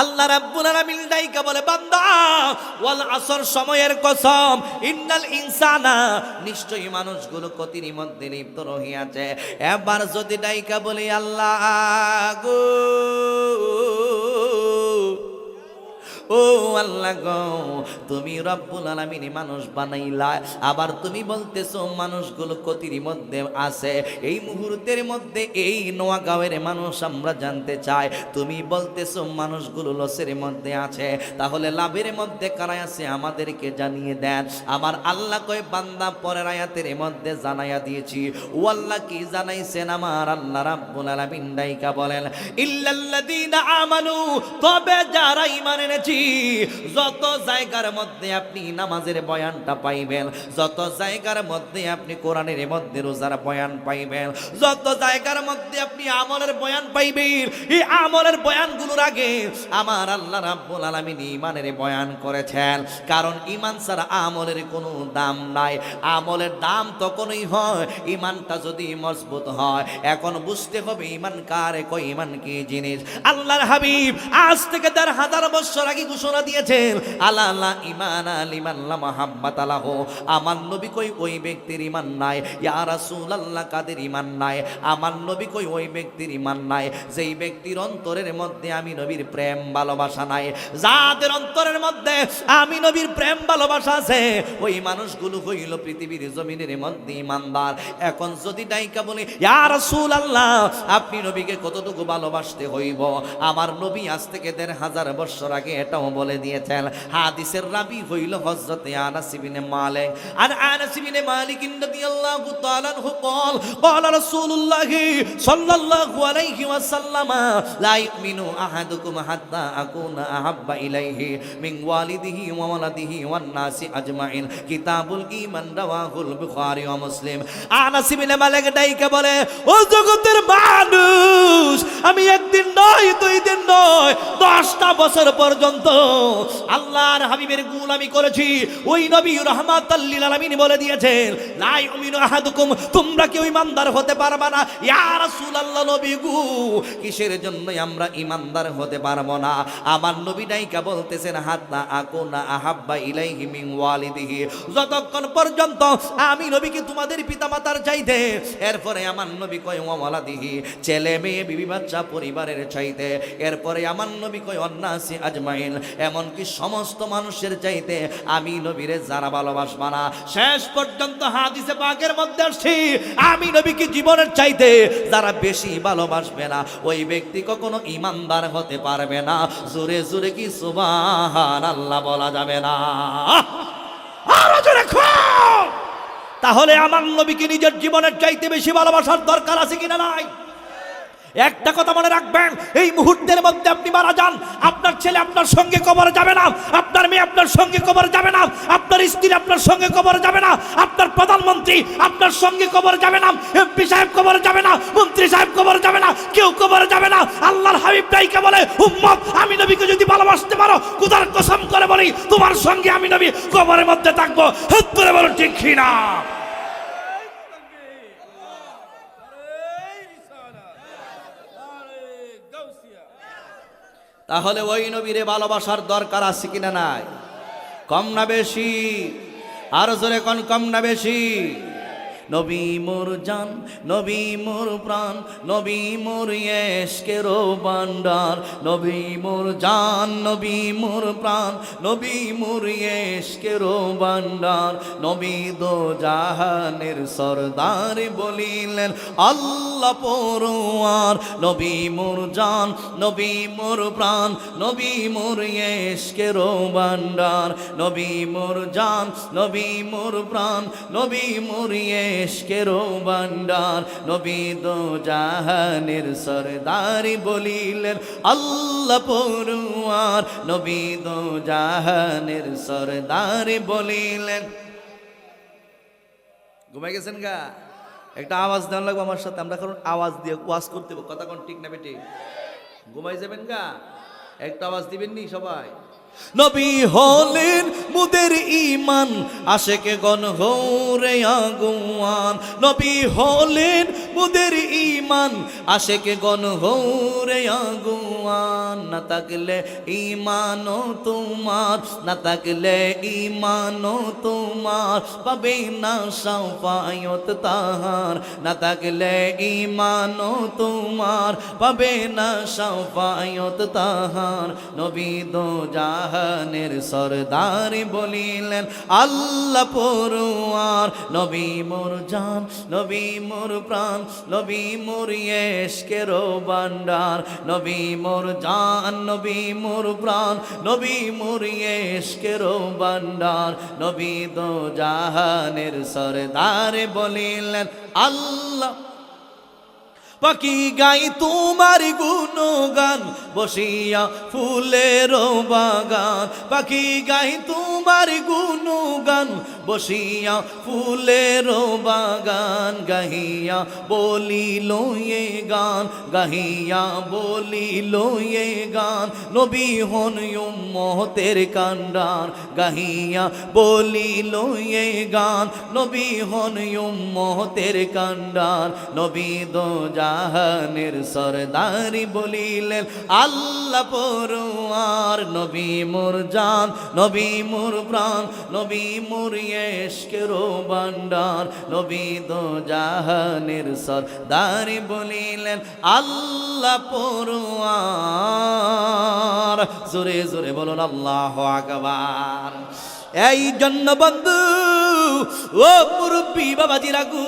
আল্লাহ রাব্বুল আলামিন ডাইকা বলে বান্দা ওয়াল আসর সময়ের কসম ইন্নাল ইনসানা নিশ্চয়ই মানুষগুলো ক্ষতির মধ্যে লিপ্ত রহিয়াছে। এবার যদি ডাইকা বলি আল্লাহ গো ও আল্লাহ গো তুমি রব্বুল আলামিন মানুষ বানাইলা, আবার তুমি বলতেছো মানুষগুলো ক্ষতির মধ্যে আছে। এই মুহূর্তের মধ্যে এই নোয়াগাঁওয়ের মানুষ আমরা জানতে চাই, তুমি বলতেছো মানুষগুলো লসের মধ্যে আছে, তাহলে লাভের মধ্যে কারা আছে আমাদেরকে জানিয়ে দেন। আমার আল্লাহ কয় বান্দা পরের আয়াতের মধ্যে জানাইয়া দিয়েছি। ও আল্লাহ কি জানাইছেন? আমার আল্লাহ রাব্বুল আলামিন ডাইকা বলেন ইল্লাল্লাযীনা আমানু, তবে যারা ঈমান এনেছে। যত জায়গার মধ্যে আপনি নামাজের বয়ানটা পাইবেন, যত জায়গার মধ্যে আপনি কোরআনের মধ্যে রোজার বয়ান পাইবেন, যত জায়গার মধ্যে আপনি আমলের বয়ান পাইবেন, এই আমলের বয়ানগুলোর আগে আমার আল্লাহ রাব্বুল আলামিন ঈমানের বয়ান করেছেন। কারণ ঈমান ছাড়া আমলের কোনো দাম নাই। আমলের দাম তখনই হয় ঈমানটা যদি মজবুত হয়। এখন বুঝতে হবে ঈমান কারে কয়, ঈমান কি জিনিস। আল্লাহর হাবিব আজ থেকে ১,৫০০ বছর আগে ঘোষণা দিয়েছেন আলা লা ঈমান লিমান লা মুহাব্বাত লাহু। আমার নবী কই ওই ব্যক্তির ঈমান নাই। ইয়া রাসূলুল্লাহ কাদের ঈমান নাই? আমার নবী কই ওই ব্যক্তির ঈমান নাই যেই ব্যক্তির অন্তরের মধ্যে আমি নবীর প্রেম ভালোবাসা নাই। যাদের অন্তরের মধ্যে আমি নবীর প্রেম ভালোবাসা আছে ওই মানুষগুলো হইল পৃথিবীর জমিনের মধ্যে ঈমানদার। এখন যদি ডাইকা বলি ইয়া রাসূলুল্লাহ আপনি নবীকে কতটুকু ভালোবাসতে হইব, আমার নবী আজ থেকে ১,৫০০ বছর আগে এটাও বলে দিয়েছেন। হাদিসের রাবি হইল হযরত আনাস ইবনে মালিক। আর আনাস ইবনে মালিক রাদিয়াল্লাহু তাআলা আনহু قال قال رسول الله صلى الله عليه وسلم لا يؤمن احدكم حتى اكون احب اليه من والده وولده والناس اجمعين কিতাবুল ঈমান রাওয়াহুল বুখারী ওয়া মুসলিম। আনাস ইবনে মালিক ডাইকা বলে ও জগতের মানুষ, আমি একদিন নয় দুই দিন নয় 10টা বছর পর্যন্ত আল্লাহর হাবিবের গোলামি করেছি। ওই নবী রাহমাতাল লিল আলামিন বলে দিয়েছেন লা ইউমিনু আহাদুকুম, তোমরা কেউ ঈমানদার হতে পারবে না। ইয়া রাসূলুল্লাহ নবী গো কিসের জন্য আমরা ঈমানদার হতে পারবো না? আমার নবী ডাইকা বলতেছেন হাত্তা আকুনা আহাব্বা ইলাইহি মিন ওয়ালিদিহি, যতক্ষণ পর্যন্ত আমি নবীকে তোমাদের পিতামাতার চাইতে, এরপরে আমার নবী কয় ওয়া ওয়ালাদিহি, ছেলে মেয়ে বিবি বাচ্চা পরিবারের চাইতে, এরপরে আমার নবী কয় অন্নাসি আজমাইন, এমনকি সমস্ত মানুষের চাইতে আমি নবীরে যারা ভালোবাসবা না। শেষ পর্যন্ত হাদিসে পাকের মধ্যে আসছে আমি নবীকে জীবনের চাইতে যারা বেশি ভালোবাসবে না ওই ব্যক্তি কখনো ঈমানদার হতে পারবে না। জোরে জোরে কি সুবহানাল্লাহ বলা যাবে না? আরো জোরে খাও। তাহলে আমার নবীকে নিজের জীবনের চাইতে বেশি ভালোবাসার দরকার আছে কিনা নাই? একটা কথা মনে রাখবেন, এই মুহূর্তের মধ্যে আপনি মারা যান, আপনার ছেলে আপনার সঙ্গে কবরে যাবে না, আপনার মেয়ে আপনার সঙ্গে কবরে যাবে না, আপনার স্ত্রী আপনার সঙ্গে কবরে যাবে না, আপনার প্রধানমন্ত্রী আপনার সঙ্গে কবরে যাবে না, এমপি সাহেব কবরে যাবে না, মন্ত্রী সাহেব কবরে যাবে না, কেউ কবরে যাবে না। আল্লাহর হাবিব ডাইকা বলে উম্মত আমি নবীকে যদি ভালোবাসতে পারো খোদার কসম করে বলি তোমার সঙ্গে আমি নবী কবরের মধ্যে থাকবো। হাত তুলে বলো ঠিক কি না? তাহলে ওই নবীরে ভালোবাসার দরকার আছে কিনা নাই? কম না বেশি? আরো জোরে কোন কম না বেশি? নবী মোর জান, নবী মোর প্রাণ, নবী মোর ইশকের ভান্ডার, নবী মোর জান, নবী মোর প্রাণ, নবী মোর ইশকের ভান্ডার, নবী দো জাহানের সরদার বলিলেন আল্লাহ পরওয়ার, নবী মোর জান, নবী মোর প্রাণ, নবী মোর ইশকের ভান্ডার, নবী মোর জান, নবী মোর প্রাণ, নবী মোর ইশকের ভান্ডার, নবী দো জাহানের সরদারি বলিলেন আল্লাহ পরওয়ার, নবী দো জাহানের সরদারি বলিলেন। ঘুমাই গেছেন গা? একটা আওয়াজ দেওয়া লাগবে আমার সাথে, আমরা কারণ আওয়াজ দিয়ে ওয়াজ করতে হবে। কথা কোন ঠিক না বেটি? ঘুমাই যাবেন গা? একটা আওয়াজ দিবেন নি সবাই? নবী হলেন মুদের ঈমান আশেকে গণ হৌরে আগুয়ান নবী হলেন মুদের ঈমান আশেকে গণ হৌরে আগুয়ান না থাকলে ঈমানও তোমার না থাকলে ঈমানও তোমার পাবে না শাফায়াত তাহার না থাকলে ঈমানও তোমার পাবে না শাফায়াত তাহার নবী দো জাহানের সরদার বলিলেন আল্লাহ পরওয়ার নবী মোর জান নবী মোর প্রাণ নবী মোর ইশকের ভান্ডার নবী মোর জান নবী মোর প্রাণ নবী মোর ইশকের ভান্ডার নবী দো জাহানের সরদার বলিলেন আল্লাহ পাখি গাই তোমার গুণগান বসিয়া ফুলের বাগান পাখি গাই তোমার গুণগান বসিয়া ফুলের বাগান গাহিয়া বলিল এ গান গাহিয়া বলিল এ গান নবী হন উম্মতের কান্ডার গাহিয়া বলিল এ গান নবী হন উম্মতের কান্ডার নবী দো জাহানের সরদারি বলিলেন আল্লাহ পরওয়ার নবী মোর জান নবী মোর প্রাণ নবী মোর ইশকের ভান্ডার নবী দো জাহানের সরদারি বলিলেন আল্লাহ পরওয়ার জোরে জোরে বলুন আল্লাহু আকবার এই জন্য বন্ধু ও মুরব্বী বাবাজি রাগু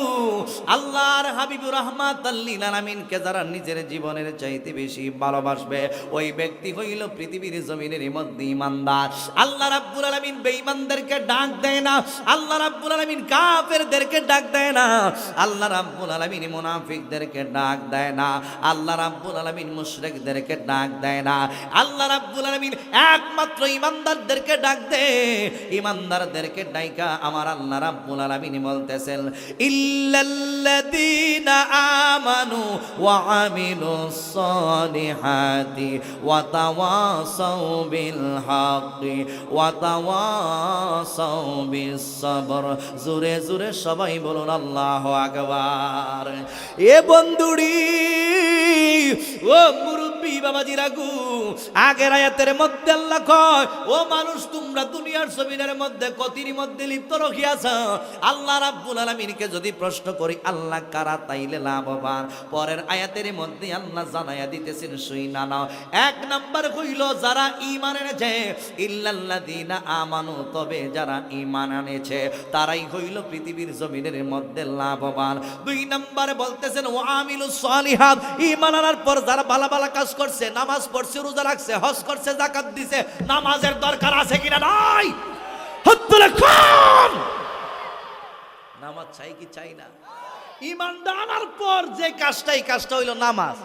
আল্লাহর হাবিবুর রহমাতাল লিল আলামিনকে যারা নিজের জীবনের চাইতে বেশি ভালোবাসবে ওই ব্যক্তি হইল পৃথিবীর জমিনের মধ্যে ঈমানদার আল্লাহ রাব্বুল আলামিন বেঈমানদেরকে ডাক দেয় না আল্লাহ রাব্বুল আলামিন কাফেরদেরকে ডাক দেয় না আল্লাহ রাব্বুল আলামিন মুনাফিকদেরকে ডাক দেয় না আল্লাহ রাব্বুল আলামিন মুশরিকদেরকে ডাক দেয় না আল্লাহ রাব্বুল আলামিন একমাত্র ঈমানদারদেরকে ডাক দেয় ঈমানদারদেরকে ডাইকা আমার আল্লাহ রাব্বুল আলামিন বলতেছেন ইল্লাল্লাযীনা আমানু ওয়া আমিলুস সালিহাতি ওয়া তাওয়াসাউ বিল হাক্কি ওয়া তাওয়াসাউ বিস সাবর জোরে জোরে সবাই বলুন আল্লাহু আকবার এ বন্ধুরি ও মুরব্বি বাবাজি রাগু আগের আয়াতের মধ্যে আল্লাহ কয় ও মানুষ তোমরা দুনিয়ার জমিনের মধ্যে কতির মধ্যে লিপ্ত রহিয়াছ আল্লাহ রাব্বুল আলামিনকে যদি প্রশ্ন করি আল্লাহ কারা তাইলে লাভবান পরের আয়াতের মধ্যে আল্লাহ জানায়া দিতেছেন শুইনা নাও এক নাম্বার হইল যারা ঈমান এনেছে ইল্লাল্লাযীনা আমানু তবে যারা ঈমান এনেছে তারাই হইল পৃথিবীর জমিনের মধ্যে লাভবান দুই নাম্বার বলতেছেন ওয়া আমিলুস সালিহাত ঈমান আনার পর যারা ভালো ভালো কাজ করছে নামাজ পড়ছে রোজা রাখছে হজ করছে যাকাত দিছে নামাজের দরকার আছে কিনা নাই নামাজ চাই কি চাই না ঈমান আনার পর যে কাজটা হইল নামাজ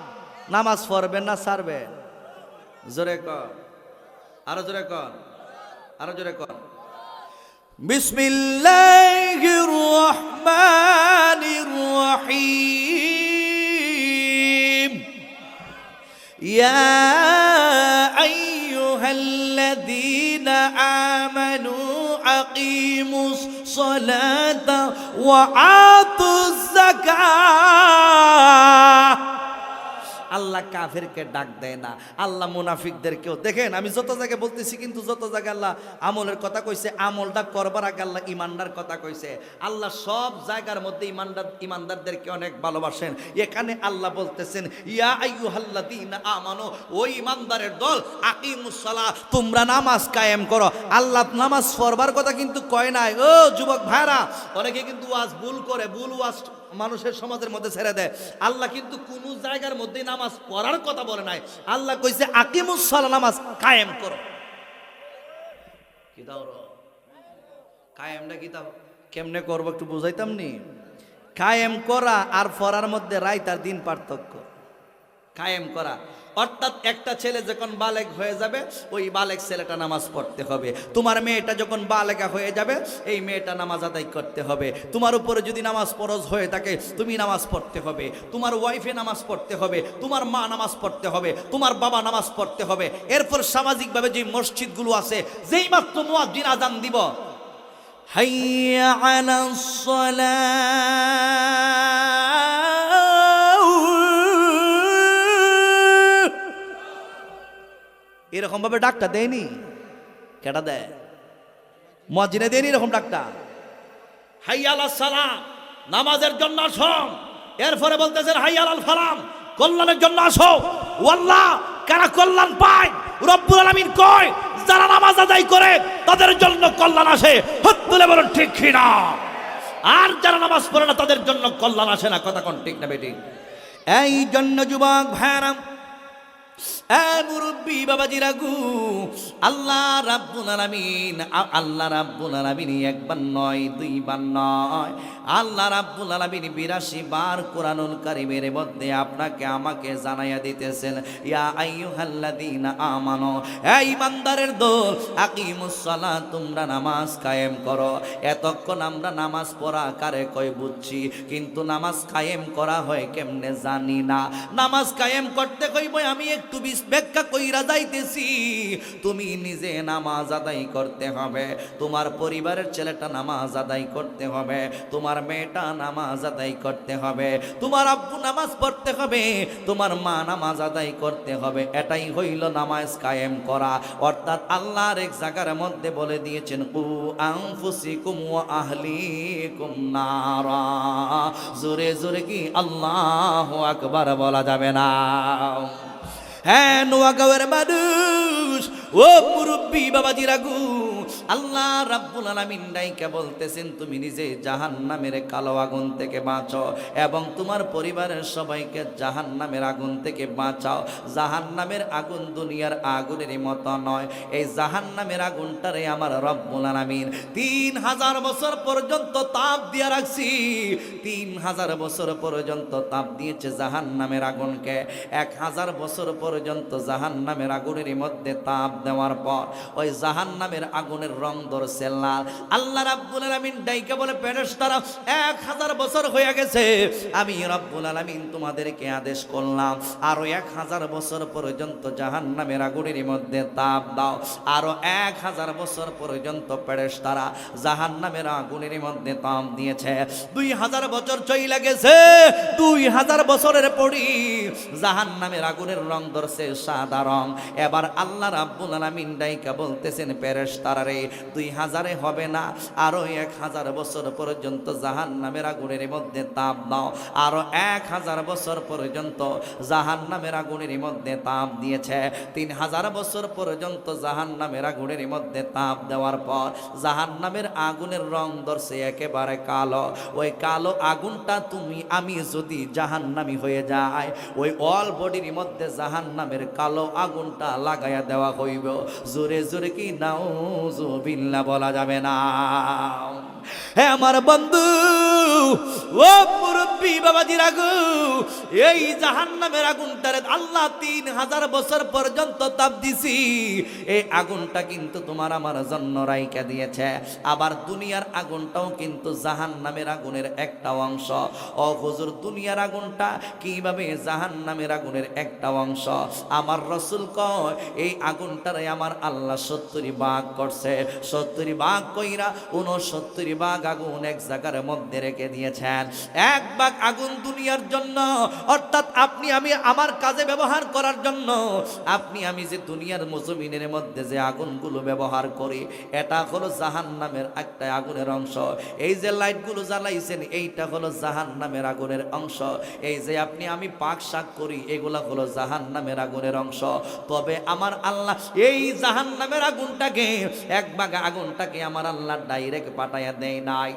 নামাজ পড়বেন না ছাড়বেন জোরে কর আরো জোরে কর আরো জোরে কর বিসমিল্লাহির রহমানির রহিম ইয়া আইয়ুহাল্লাযীনা আমানু আকিমুস সালাতা ওয়া আতুজ যাকাত আল্লাহ কাফেরকে ডাক দেয় না আল্লাহ মুনাফিকদেরকেও দেখেন আমি যত জায়গায় বলতেছি কিন্তু যত জায়গায় আল্লাহ আমলের কথা কইছে আমলটা করবার আগে আল্লাহ ইমানদার কথা কইছে আল্লাহ সব জায়গার মধ্যে ইমানদারদেরকে অনেক ভালোবাসেন এখানে আল্লাহ বলতেছেন ইয়া আইয়ুহাল্লাযীনা আমানু ও ইমানদারের দল আকিমুস সালাহ তোমরা নামাজ কায়েম করো আল্লাহ নামাজ পড়বার কথা কিন্তু কয় নাই ও যুবক ভাইরা অনেকে কিন্তু ওয়াজ ভুল করে ভুল ওয়াজ মানুষের সমাজের মধ্যে ছেড়ে দেয় আল্লাহ কিন্তু কোন জায়গার মধ্যে নামাজ পড়ার কথা বলে নাই আল্লাহ কইছে আকিমুস সালাহ নামাজ কায়েম করো কি দাও কায়েমটা কি দাও কেমনে করবো একটু বুঝাইতাম নি কায়েম করা আর পড়ার মধ্যে রাত আর দিন পার্থক্য কায়েম করা অর্থাৎ একটা ছেলে যখন বালেগ হয়ে যাবে ওই বালেগ ছেলেটা নামাজ পড়তে হবে। তোমার মেয়েটা যখন বালেগা হয়ে যাবে এই মেয়েটা নামাজ আদায় করতে হবে। তোমার উপরে যদি নামাজ ফরজ হয়ে থাকে তুমি নামাজ পড়তে হবে, তোমার ওয়াইফে নামাজ পড়তে হবে, তোমার মা নামাজ পড়তে হবে, তোমার বাবা নামাজ পড়তে হবে। এরপর সামাজিকভাবে যে মসজিদগুলো আছে যেই মাত্র মুয়াজ্জিন আযান দিব হাইয়া আলাস সালাহ, এরকম ভাবে ডাকটা দেয়নি, কেটা দেয়? মুয়াজ্জিনে দেয়নি এরকম ডাকটা। হাইয়া আলাস সালাম, নামাজের জন্য আসো। এরপরে বলতেছেন হাইয়া আলাল ফালাহ, কল্যাণের জন্য আসো। ওয়াল্লাহ কারা কল্যাণ পায়? রব্বুল আলামিন কয় যারা নামাজ আদায় করে তাদের জন্য কল্যাণ আসে। হাত তুলে বলুন ঠিক কি না? আর যারা নামাজ পড়ে না তাদের জন্য কল্যাণ আসে না। কথা কোন ঠিক না বেটি? এই জন্য যুবক ভাইরা, মুরব্বী বাবাজিরা গু, আল্লাহ রাব্বুল আলামিন, আল্লাহ রাব্বুল আলামিন একবার নয় দুইবার নয়, আল্লাহ রাব্বুল আলামিন 82 বার কোরআনুল কারীমের মধ্যে আপনাকে আমাকে জানাইয়া দিতেছেন, ইয়া আইয়ুহাল্লাযীনা আমানু, এই ইমানদারের দল, আকিমুস সালাত, তোমরা নামাজ কায়েম করো। এতক্ষণ আমরা নামাজ পড়া কারে কই বুঝছি, কিন্তু নামাজ কায়েম করা হয় কেমনে জানি না। নামাজ কায়েম করতে কইব আমি একটু ব্যাখ্যা কইরা যাইতেছি। তুমি নিজে নামাজ আদায় করতে হবে, তোমার পরিবারের ছেলেটা নামাজ আদায় করতে হবে, তোমার মেয়েটা নামাজ আদায় করতে হবে, তোমার আব্বু নামাজ পড়তে হবে, তোমার মা নামাজ আদায় করতে হবে। এটাই হইল নামাজ কায়েম করা। অর্থাৎ আল্লাহর এক জায়গার মধ্যে বলে দিয়েছেন, কু আনফুসিকুম ওয়া আহলিকুম নারা। জোরে জোরে কি আল্লাহু আকবার বলা যাবে না? হ্যাঁ নোয়াগাঁওয়ের মানুষ, ও মুরব্বী বাবাজিরা গু, আল্লাহ রাব্বুল আলামিন ডাইকা বলতেছেন তুমি নিজে জাহান্নামের কালো আগুন থেকে বাঁচো এবং তোমার পরিবারের সবাইকে জাহান্নামের আগুন থেকে বাঁচাও। জাহান্নামের আগুন দুনিয়ার আগুনের মতো নয়। এই জাহান্নামের আগুনটারে আমার রব্বুল আলামিন 3000 বছর পর্যন্ত তাপ দিয়ে রাখছি। 3000 বছর পর্যন্ত তাপ দিয়েছে জাহান্নামের আগুনকে। 1000 বছর পর্যন্ত জাহান্নামের আগুনের মধ্যে তাপ দেওয়ার পর ওই জাহান্নামের আগুনের রং ধরছে লাল। আল্লাহ রাব্বুল আলামিন ডাইকা বলে, ফেরেশতারা 1000 বছর হয়ে গেছে, আমি রব্বুল আলামিন তোমাদেরকে আদেশ করলাম আরো 1000 বছর পর্যন্ত জাহান্নামের আগুনের মধ্যে তাপ দাও। আরো 1000 বছর পর্যন্ত ফেরেশতারা জাহান্নামের আগুনের মধ্যে তাপ দিয়েছে। 2000 বছর চইলা গেছে। 2000 বছরের পরই জাহান্নামের আগুনের রং ধরছে সাদা রং। এবার আল্লাহ রাব্বুল আলামিন ডাইকা বলতেছেন, ফেরেশতারা 2000 হবে না, আরো 1000 বছর পর্যন্ত জাহান্নামের আগুনের মধ্যে তাপ দাও। আরো 1000 বছর পর্যন্ত জাহান্নামের আগুনের মধ্যে তাপ দিয়েছে। 3000 বছর পর্যন্ত জাহান্নামের আগুনের মধ্যে তাপ দেওয়ার পর জাহান্নামের আগুনের রং ধরছে একেবারে কালো। ওই কালো আগুনটা তুমি আমি যদি জাহান্নামী হয়ে যায়, ওই অল বডির মধ্যে জাহান্নামের কালো আগুনটা লাগাইয়া দেওয়া হইব। জোরে জোরে কি নাউজুবিল্লাহ বলা যাবে না? হ্যাঁ আমার বন্ধু, ও মুরব্বী বাবাজিরা গো, এই জাহান্নামের আগুনটারে আল্লাহ 3000 বছর পর্যন্ত তাপ দিছি। এই আগুনটা কিন্তু তোমার আমার জন্য রাইখা দিয়েছে। আবার দুনিয়ার আগুনটাও কিন্তু জাহান্নামের আগুনের একটা অংশ। ও হুজুর, দুনিয়ার আগুনটা কিভাবে জাহান্নামের আগুনের একটা অংশ? আমার রাসূল কয় এই আগুনটারে আমার আল্লাহ 70 ভাগ করছে। 70 ভাগ কইরা 69 ভাগ আগুন এক জায়গার মধ্যে রেখে দিয়েছেন। এক ভাগ আগুন দুনিয়ার জন্য, অর্থাৎ আপনি আমি আমার কাজে ব্যবহার করার জন্য। আপনি আমি যে দুনিয়ার জমিনের মধ্যে যে আগুনগুলো ব্যবহার করি, এটা হলো জাহান্নামের একটা আগুনের অংশ। এই যে লাইটগুলো জ্বালাইছেন এইটা হলো জাহান্নামের আগুনের অংশ। এই যে আপনি আমি পাক শাক করি এগুলা হলো জাহান্নামের আগুনের অংশ। তবে আমার আল্লাহ এই জাহান্নামের আগুনটাকে, এক ভাগ আগুনটাকে আমার আল্লাহ ডাইরেক্ট পাঠাইয়া দেয় নাই।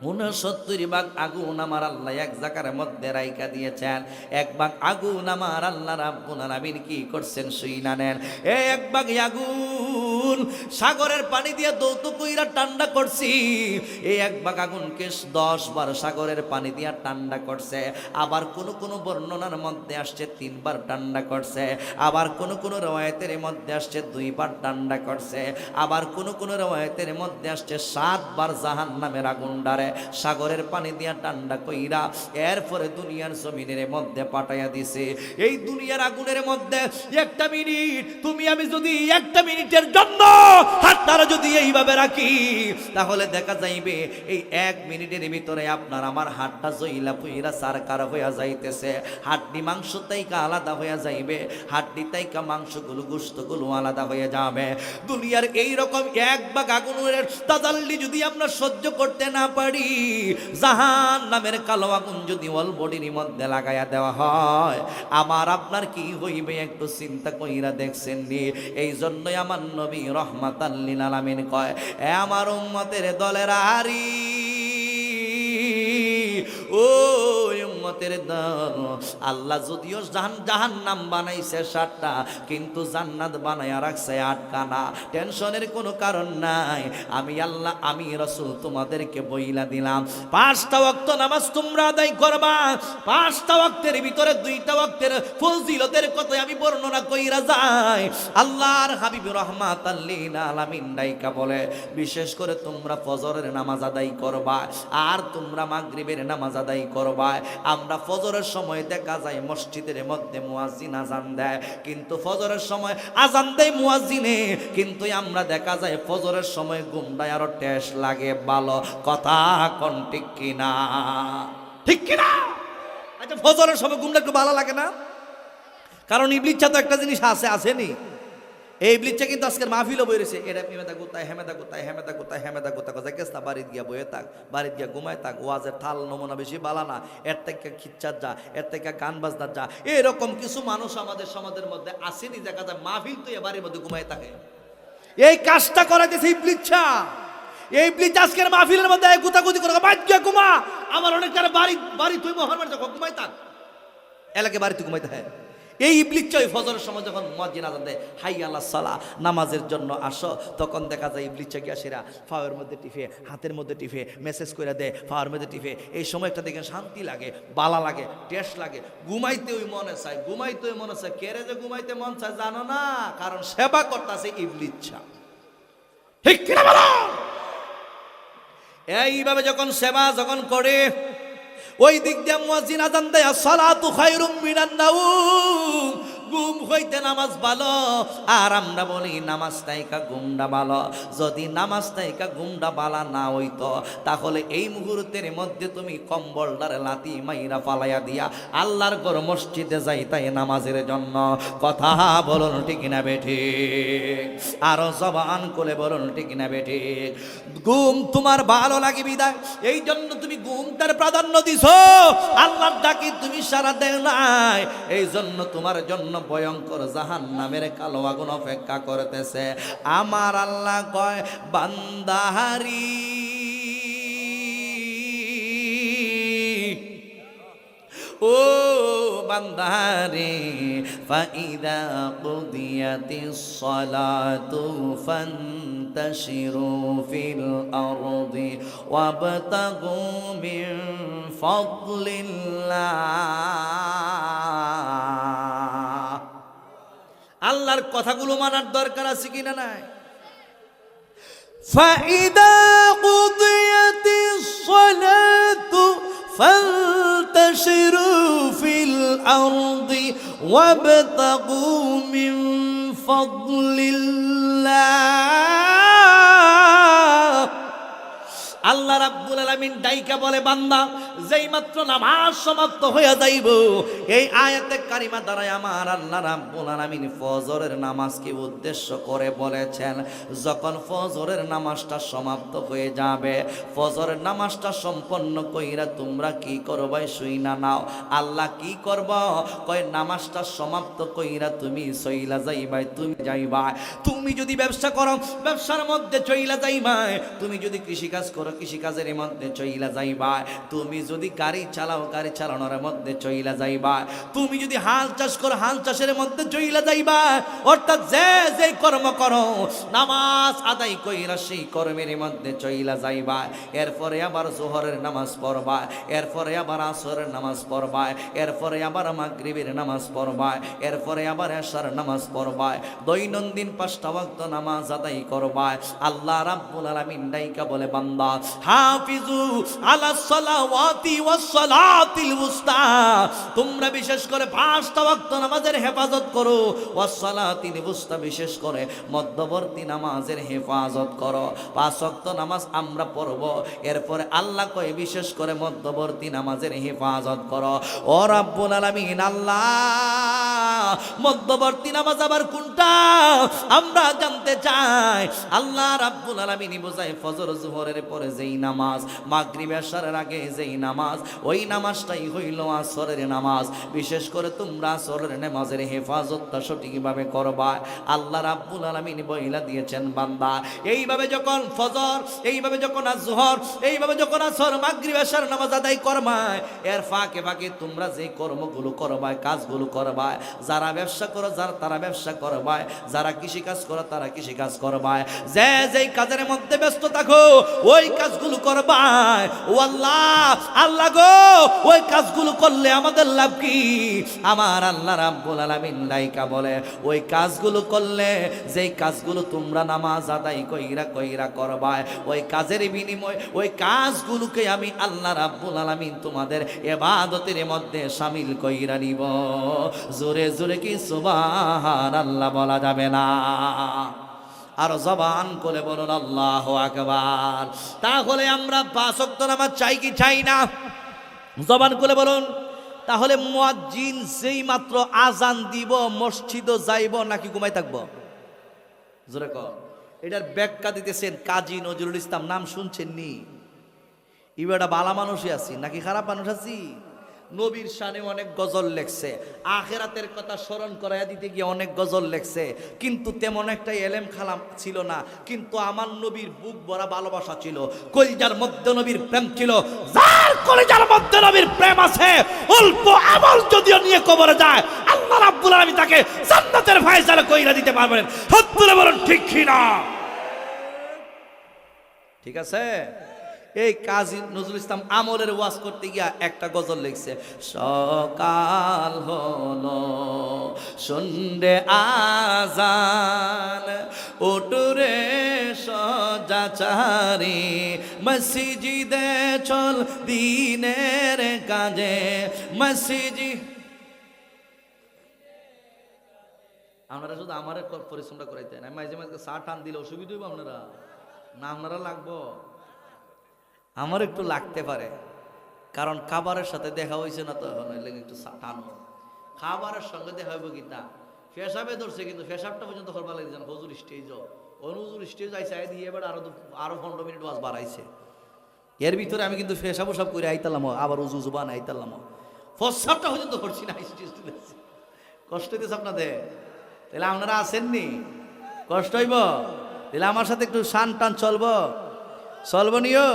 69 ভাগ আগুন আমার আল্লাহ এক জায়গার মধ্যে রাইখা দিয়েছেন। এক ভাগ আগুন আমার আল্লাহ রাব্বুল আলামিন কি করছেন শুইনা নেন। এক ভাগ আগুন আগুন সাগরের পানি দিয়ে দৌত কইরা ঠান্ডা করছি, এই এক ভাগ আগুনকে 10 বার সাগরের পানি দিয়া ঠান্ডা করছে। আবার কোন কোন বর্ণনার মধ্যে আসছে 3 বার ঠান্ডা করছে, আবার কোন কোন রওয়ায়াতের মধ্যে আসছে 2 বার ঠান্ডা করছে, আবার কোন কোন রওয়ায়াতের মধ্যে আসছে 7 বার জাহান্নামের আগুনডারে সাগরের পানি দিয়া ঠান্ডা কইরা এরপরে দুনিয়ার জমিনের মধ্যে পাঠাইয়া দিছে। এই দুনিয়ার আগুনের মধ্যে একটা মিনিট তুমি আমি যদি একটা মিনিটের জন্য হাতটা যদি এইভাবে রাখি, তাহলে দেখা যাইবে এই 1 মিনিটের ভিতরে আপনার আমার হাতটা জইলা পুইরা সারকার হইয়া যাইতেছে। হাড্ডি মাংস তাইকা আলাদা হইয়া যাইবে, হাড্ডি তাইকা মাংসগুলো গোশতগুলো আলাদা হয়ে যাবে। দুনিয়ার এই রকম এক ভাগ আগুনের তাজাল্লি যদি আমরা সহ্য করতে না পারি, জাহান্নামের কালো আগুন যদি অল বডির মধ্যে লাগাইয়া দেওয়া হয়, আমার আপনার কি হইবে একটু চিন্তা কইরা দেখছেন নি? এই জন্যই আমার নবী রহমাতাল লিল আলামিন কয়, এ আমার উম্মতের দলের আরি, ও উম্মতের দল, আল্লাহ যদিও জাহান্নাম বানাইছে 7টা, কিন্তু জান্নাত বানায়া রাখছে 8খানা। টেনশনের কোনো কারণ নাই। আমি আল্লাহ, আমি রাসূল তোমাদেরকে বইলা দিলাম 5টা ওয়াক্ত নামাজ তোমরা আদায় করবা। 5টা ওয়াক্তের ভিতরে 2টা ওয়াক্তের ফজিলতের কথা আমি বর্ণনা কইরা যাই। আল্লাহর হাবিব রহমাতাল লিল আলামিন ডাইকা বলে, বিশেষ করে তোমরা ফজরের নামাজ আদায় করবা, আর তোমরা মাগরিবের নামাজ আদায় করবা। আমরা ফজরের সময় দেখা যায় মসজিদের মধ্যে মুয়াজ্জিন আজান দেয়, কিন্তু ফজরের সময় আজান দেয় মুয়াজ্জিনে, কিন্তু আমরা দেখা যায় ফজরের সময় ঘুমটায় আরো টেস্ট লাগে ভালো। কথা কোন ঠিক কিনা? ঠিক কিনা? আচ্ছা, ফজরের সময় ঘুমটা একটু ভালো লাগে না? কারণ ইবলিসা তো একটা জিনিস আসেনি। এই ইবলিসা কিন্তু আজকের মাহফিলও বইরেছে, এটা হেমেদা গোতায় হেমেদা গোতায় হেমেদা গোতায় হেমেদা গোতায় কথা গেছ না, বাড়িতে গিয়া বয়ে থাক, বাড়িতে গিয়া ঘুমায় থাক, ওয়াজের থাল নমুনা বেশি বালা না, এর থেকে খিচ্চার যা, এর থেকে গান বাজনার যা। এরকম কিছু মানুষ আমাদের সমাজের মধ্যে আসেনি, দেখা যায় মাহফিল তো বাড়ির মধ্যে ঘুমায় থাকে। এই কাজটা করা গেছে ইবলিসা। এই ইবলিস আজকের মাহফিলের মধ্যে গুতাগুতি করে বাড়ি গিয়া ঘুমা, আমার অনেক বাড়ি তুই মহান বাড়ি ঘুমায় থাক, এলাকে বাড়িতে ঘুমাইতে হয়। এই ইবলিসটা ওই ফজরের সময় যখন মুয়াজ্জিন আযান দেয়, হাইয়া আলাস সালাহ, নামাজের জন্য আসো, তখন দেখা যায় ইবলিসটা গিয়া সেরা ফাওয়ার মধ্যে টিফে, হাতের মধ্যে টিফে, মেসেজ করে দেয় ফাওয়ার মধ্যে টিফে। এই সময়টা দেখে শান্তি লাগে, বালা লাগে, টেস্ট লাগে, ঘুমাইতে ওই মনে চায়, ঘুমাইতে ওই মনে চায়। কেরে যে ঘুমাইতে মন চায় জানো না? কারণ সেবা করতেছে ইবলিসটা। ঠিক কিনা বলো? এইভাবে যখন সেবা যখন করে, ওই দিক দিয়ে মুয়াজ্জিন আযান দেয়, আসসালাতু খায়রুম মিনান নাওম, ঘুম হইতে নামাজ ভালো। আর আমরা বলি নামাজ তাইকা ঘুমটা ভালো। যদি নামাজ তাইকা ঘুমটা ভালো না হইতো, তাহলে এই মুহূর্তের মধ্যে তুমি কম্বলটারে লাতি মাইরা ফালাইয়া দিয়া আল্লাহর ঘর মসজিদে যাইতাই নামাজের জন্য। কথা বলুন ঠিক না বেঠিক? আরো জবান খুলে বলুন ঠিক না বেঠিক? ঘুম তোমার ভালো লাগে বিদায়, এই জন্য তুমি ঘুমটার প্রাধান্য দিছো, আল্লাহর ডাকি তুমি সারা দেও নাই। এই জন্য তোমার জন্য ভয়ঙ্কর জাহান্নামের কালো আগুন অপেক্ষা করতেছে। আমার আল্লাহ কয়, বান্দাহারি ও বান্দারে, ফাইদা কুদিয়াতিস সালাতু ফান্তাশিরু ফিল আরদি ওয়াবতাগু মিন ফাদলিল্লাহ। আল্লাহর কথাগুলো মানার দরকার আছে কিনা নাই? ফাইদা কুদিয়াতিস সালাতু فانتشروا في الأرض وابتغوا من فضل الله। আল্লাহ রাব্বুল আলামিন ডাইকা বলে, বান্দা যেই মাত্র নামাজ সমাপ্ত হয়ে যাইব, এই আয়াতে কারিমা দ্বারা আমার আল্লাহ রাব্বুল আলামিন ফজরের নামাজকে উদ্দেশ্য করে বলেছেন, যখন ফজরের নামাজটা সমাপ্ত হয়ে যাবে, ফজরের নামাজটা সম্পন্ন কইরা তোমরা কি করবাই শুইনা নাও। আল্লাহ কি করব? কয় নামাজটা সমাপ্ত কইরা তুমি চইলা যাইবাই, তুমি যাইবা। তুমি যদি ব্যবসা করো, ব্যবসার মধ্যে চইলা যাইবাই। তুমি যদি কৃষিকাজ করো, কৃষিকাজের মধ্যে মধ্যে চইলা যাইবা, তুমি যদি গাড়ি চালাও গাড়ি চালানোর মধ্যে চইলা যাইবা, তুমি যদি হাল চাষ করো হাল চাষের মধ্যে চইলা যাইবা। অর্থাৎ যে কর্ম করো নামাজ আদায় কইরা সেই কর্মের মধ্যে চইলা যাইবা। এরপরে আবার জোহরের নামাজ পড়বা, এরপরে আবার আসরের নামাজ পড়বা, এরপরে আবার মাগরিবের নামাজ পড়বা, এরপরে আবার এশার নামাজ পড়বা। দৈনন্দিন 5টা ওয়াক্ত নামাজ আদায় করবা। আল্লাহ রাব্বুল আলামিন ডাইকা বলে, বান্দা হাফিজু আলাস সালাওয়াতি ওয়াস সালাতিল উস্তা, তোমরা বিশেষ করে 5টা ওয়াক্ত নামাজের হেফাজত করো। ওয়াস সালাতিল উস্তা, বিশেষ করে মধ্যবর্তী নামাজের হেফাজত করো। 5 ওয়াক্ত নামাজ আমরা পড়ব, এরপরে আল্লাহ কয় বিশেষ করে মধ্যবর্তী নামাজের হেফাজত করো। ও রাব্বুল আলামিন, আল্লাহ মধ্যবর্তী নামাজ আবার কোনটা আমরা জানতে চাই। আল্লাহ রাব্বুল আলামিন বোঝায় ফজর জোহরের পরে যেই নামাজ, মাগরিব এশারের আগে যেই নামাজ, ওই নামাজটাই হইল আসরের নামাজ। বিশেষ করে তোমরা আসরের নামাজের হেফাজতটা সঠিকভাবে করবা। আল্লাহ রাব্বুল আলামিন বইলা দিয়েছেন, বান্দা এইভাবে যখন ফজর, এইভাবে যখন জোহর, এইভাবে যখন আসর মাগরিব এশার নামাজ আদায় করবা, এর ফাঁকে ফাঁকে তোমরা যে কর্মগুলো করবা, কাজগুলো করবা, যারা ব্যবসা করো তারা ব্যবসা করবা, যারা কৃষি কাজ করো তারা কৃষি কাজ করবা, যেই কাজের মধ্যে ব্যস্ত থাকো ওই কাজগুলো করবা। ও আল্লাহ, আল্লাহ গো, ওই কাজগুলো করলে আমাদের লাভ কি? আমার আল্লাহ রাব্বুল আলামিন ডাইকা বলে, ওই কাজগুলো করলে, যেই কাজগুলো তোমরা নামাজ আদায় কইরা করবা, ওই কাজের বিনিময় ওই কাজগুলোকে আমি আল্লাহ রাব্বুল আলামিন তোমাদের ইবাদতের মধ্যে শামিল কইরা নিব। জোরে জোরে কি সুবহানাল্লাহ বলা যাবে না? আর জবান করে বলুন আল্লাহু আকবার। তাহলে আমরা 5 ওয়াক্ত নামাজ চাই কি চাই না? জবান করে বলুন। তাহলে মুয়াজ্জিন যেই মাত্র আজান দিব মসজিদে যাইব নাকি ঘুমাই থাকবো? জোরে কর। এটার ব্যাখ্যা দিতেছেন কাজী নজরুল ইসলাম। নাম শুনছেন নি? ইবেটা বালা মানুষই আছি নাকি খারাপ মানুষ আছি? নবীর শানে অনেক গজল লেখছে, আখেরাতের কথা স্মরণ করাইয়া দিতে গিয়ে অনেক গজল লেখছে, কিন্তু তেমন একটা এলেম খালাম ছিল না। কিন্তু আমার নবীর বুক ভরা ভালোবাসা ছিল, কলিজার মধ্যে নবীর প্রেম ছিল। যার কলিজার মধ্যে নবীর প্রেম আছে, অল্প আমল যদিও নিয়ে কবরে যায়, আল্লাহ রাব্বুল আলামিন তাকে জান্নাতের ফয়সালা কইরা দিতে পারবেন। হাত তুলে বলুন ঠিক কি না? ঠিক আছে। এই কাজী নজরুল ইসলাম আমলের ওয়াজ করতে গিয়া একটা গজল লিখছে, সকাল হলো শুনরে আজান, ওটুরে সজাচারি, মসজিদে চল দিনের কাজে, মসজিদ। আপনারা শুধু আমার পরিশ্রমটা করাইতেন, আমি মাঝে মাঝে চা টান দিলে অসুবিধা হইব আপনারা না? আপনারা লাগবো, আমার একটু লাগতে পারে, কারণ খাবারের সাথে দেখা হয়েছে না, তো একটু টানো। খাবারের সঙ্গে দেখা হইব কি তা ফেসাবে ধরছে, কিন্তু ফেসাবটা পর্যন্ত করবা লাগছে না। হজুর স্টেজ অনুজুর স্টেজ আইসে আই দিয়ে এবার আরো 15 মিনিট ওয়াজ বাড়াইছে। এর ভিতরে আমি কিন্তু ফেসাবো সব করে আইতালাম, আবার উজু জুবান আইতালাম, ফসাবটা পর্যন্ত করছি না। কষ্ট হইতেছে আপনাদের? তাহলে আপনারা আসেননি, কষ্ট হইব? তাহলে আমার সাথে একটু শান টান চলবো নিও।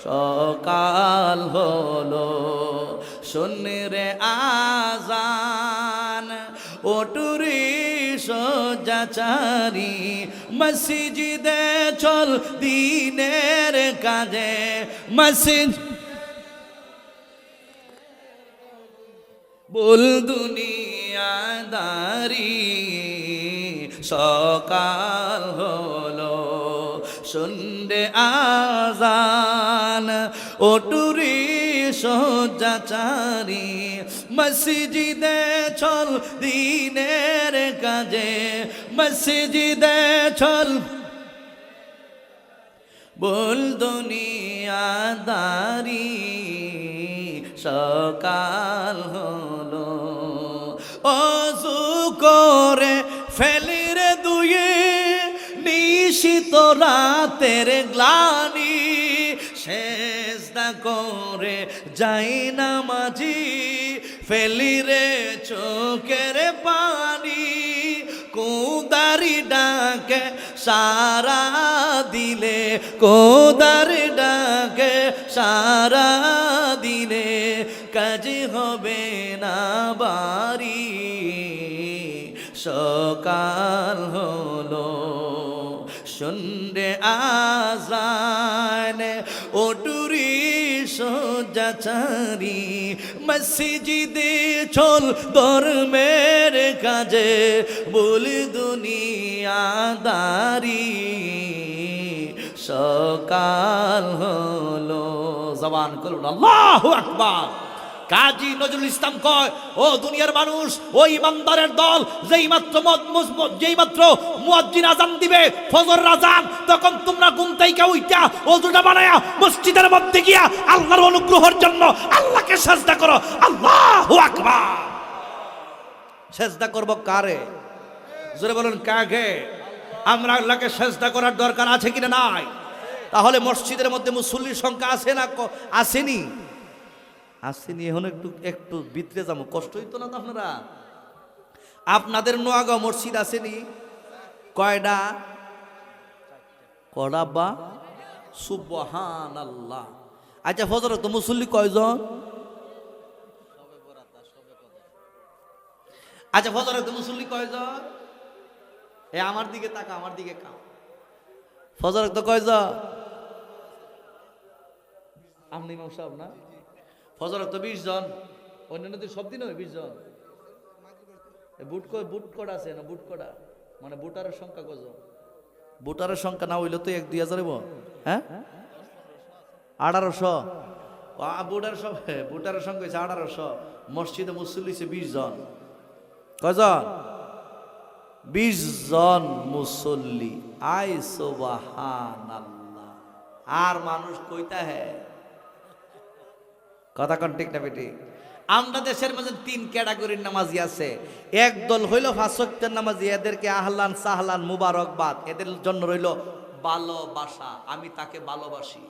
সকাল হলো শুনরে আজান, ওটুরি সজাচারি, মসজিদে চল দিনের কাজে, মসজিদ বল দুনিয়াদারি। সকাল হলো শুনরে আজান, ওটুরি সজাচারি, মসজিদে চল দিনের কাজে, মসজিদে চল বল দুনিয়াদারি। সকাল হলো অযু করে ফেলি রে দুয়ে, নিশিত রাতের গ্লানি, সেজদা করে যাই নামাজি, ফেলি রে চোখের পানি, কুদারি ডাক ডাকে সারা দিলে, খোদার ডাকে সারা দিলে কাজ হবে না বাড়ি। সকাল হলো শুনরে আজান, ওটুরি সোজাচারি মসজিদে চল ধর্মের কাজে, বল দুনিয়াদারি। সকাল হলো, জবান করুন আল্লাহু আকবার। কাজী নজরুল ইসলাম কয়, ও দুনিয়ার মানুষ, ওই ইমানদারের দল যেই মাত্র মুয়াজ্জিন আযান দিবে ফজরের আযান, তখন তোমরা ঘুম থেকে উঠা ওযুটা বানায়া মসজিদের মধ্যে গিয়া আল্লাহর অনুগ্রহের জন্য আল্লাহকে সিজদা করো। আল্লাহু আকবার। সিজদা করব কারে? জোরে বলুন কাকে? আমরা আল্লাহকে সিজদা করার দরকার আছে কিনা নাই? তাহলে মসজিদের মধ্যে মুসল্লির সংখ্যা আছে না আসেনি? আসেনি। এখন একটু ভিতরে যাবো, কষ্ট হইতো না তো আপনারা? আপনাদের নোয়াগাঁও মসজিদ আসেনি? কয়টা? কয়টা বা? সুবহানাল্লাহ। আচ্ছা ফজর তো মুসল্লি কয়জন? আচ্ছা ফজর তো মুসল্লি কয়জন? এ আমার দিকে তাকা, আমার দিকে কাও। ফজর তো কয়জন? আপনি ইমাম সাহেব না? ফজর তো 20 জন, অন্যান্য দিন সব দিন হয় 20 জন। বুট কটা আছে না? বুট কটা মানে বুটারের সংখ্যা কজন? বুটারের সংখ্যা না হইলে তো 1-2 হাজার। হ্যাঁ 1800। বুটারের সংখ্যা হচ্ছে 1800। মসজিদে মুসল্লি 20 জন। কজন? 20 জন মুসল্লি। আই সুবহানাল্লাহ। আর মানুষ কইতা হ্যাঁ কথা কোন ঠিক না বেটি? আমরা দেশের মধ্যে 3 ক্যাটাগরির নামাজি আছে। এক দল হইল 5 ওয়াক্তের নামাজি, এদেরকে আহলান সাহলান মুবারকবাদ, এদের জন্য রইল ভালোবাসা, আমি তাকে ভালোবাসি।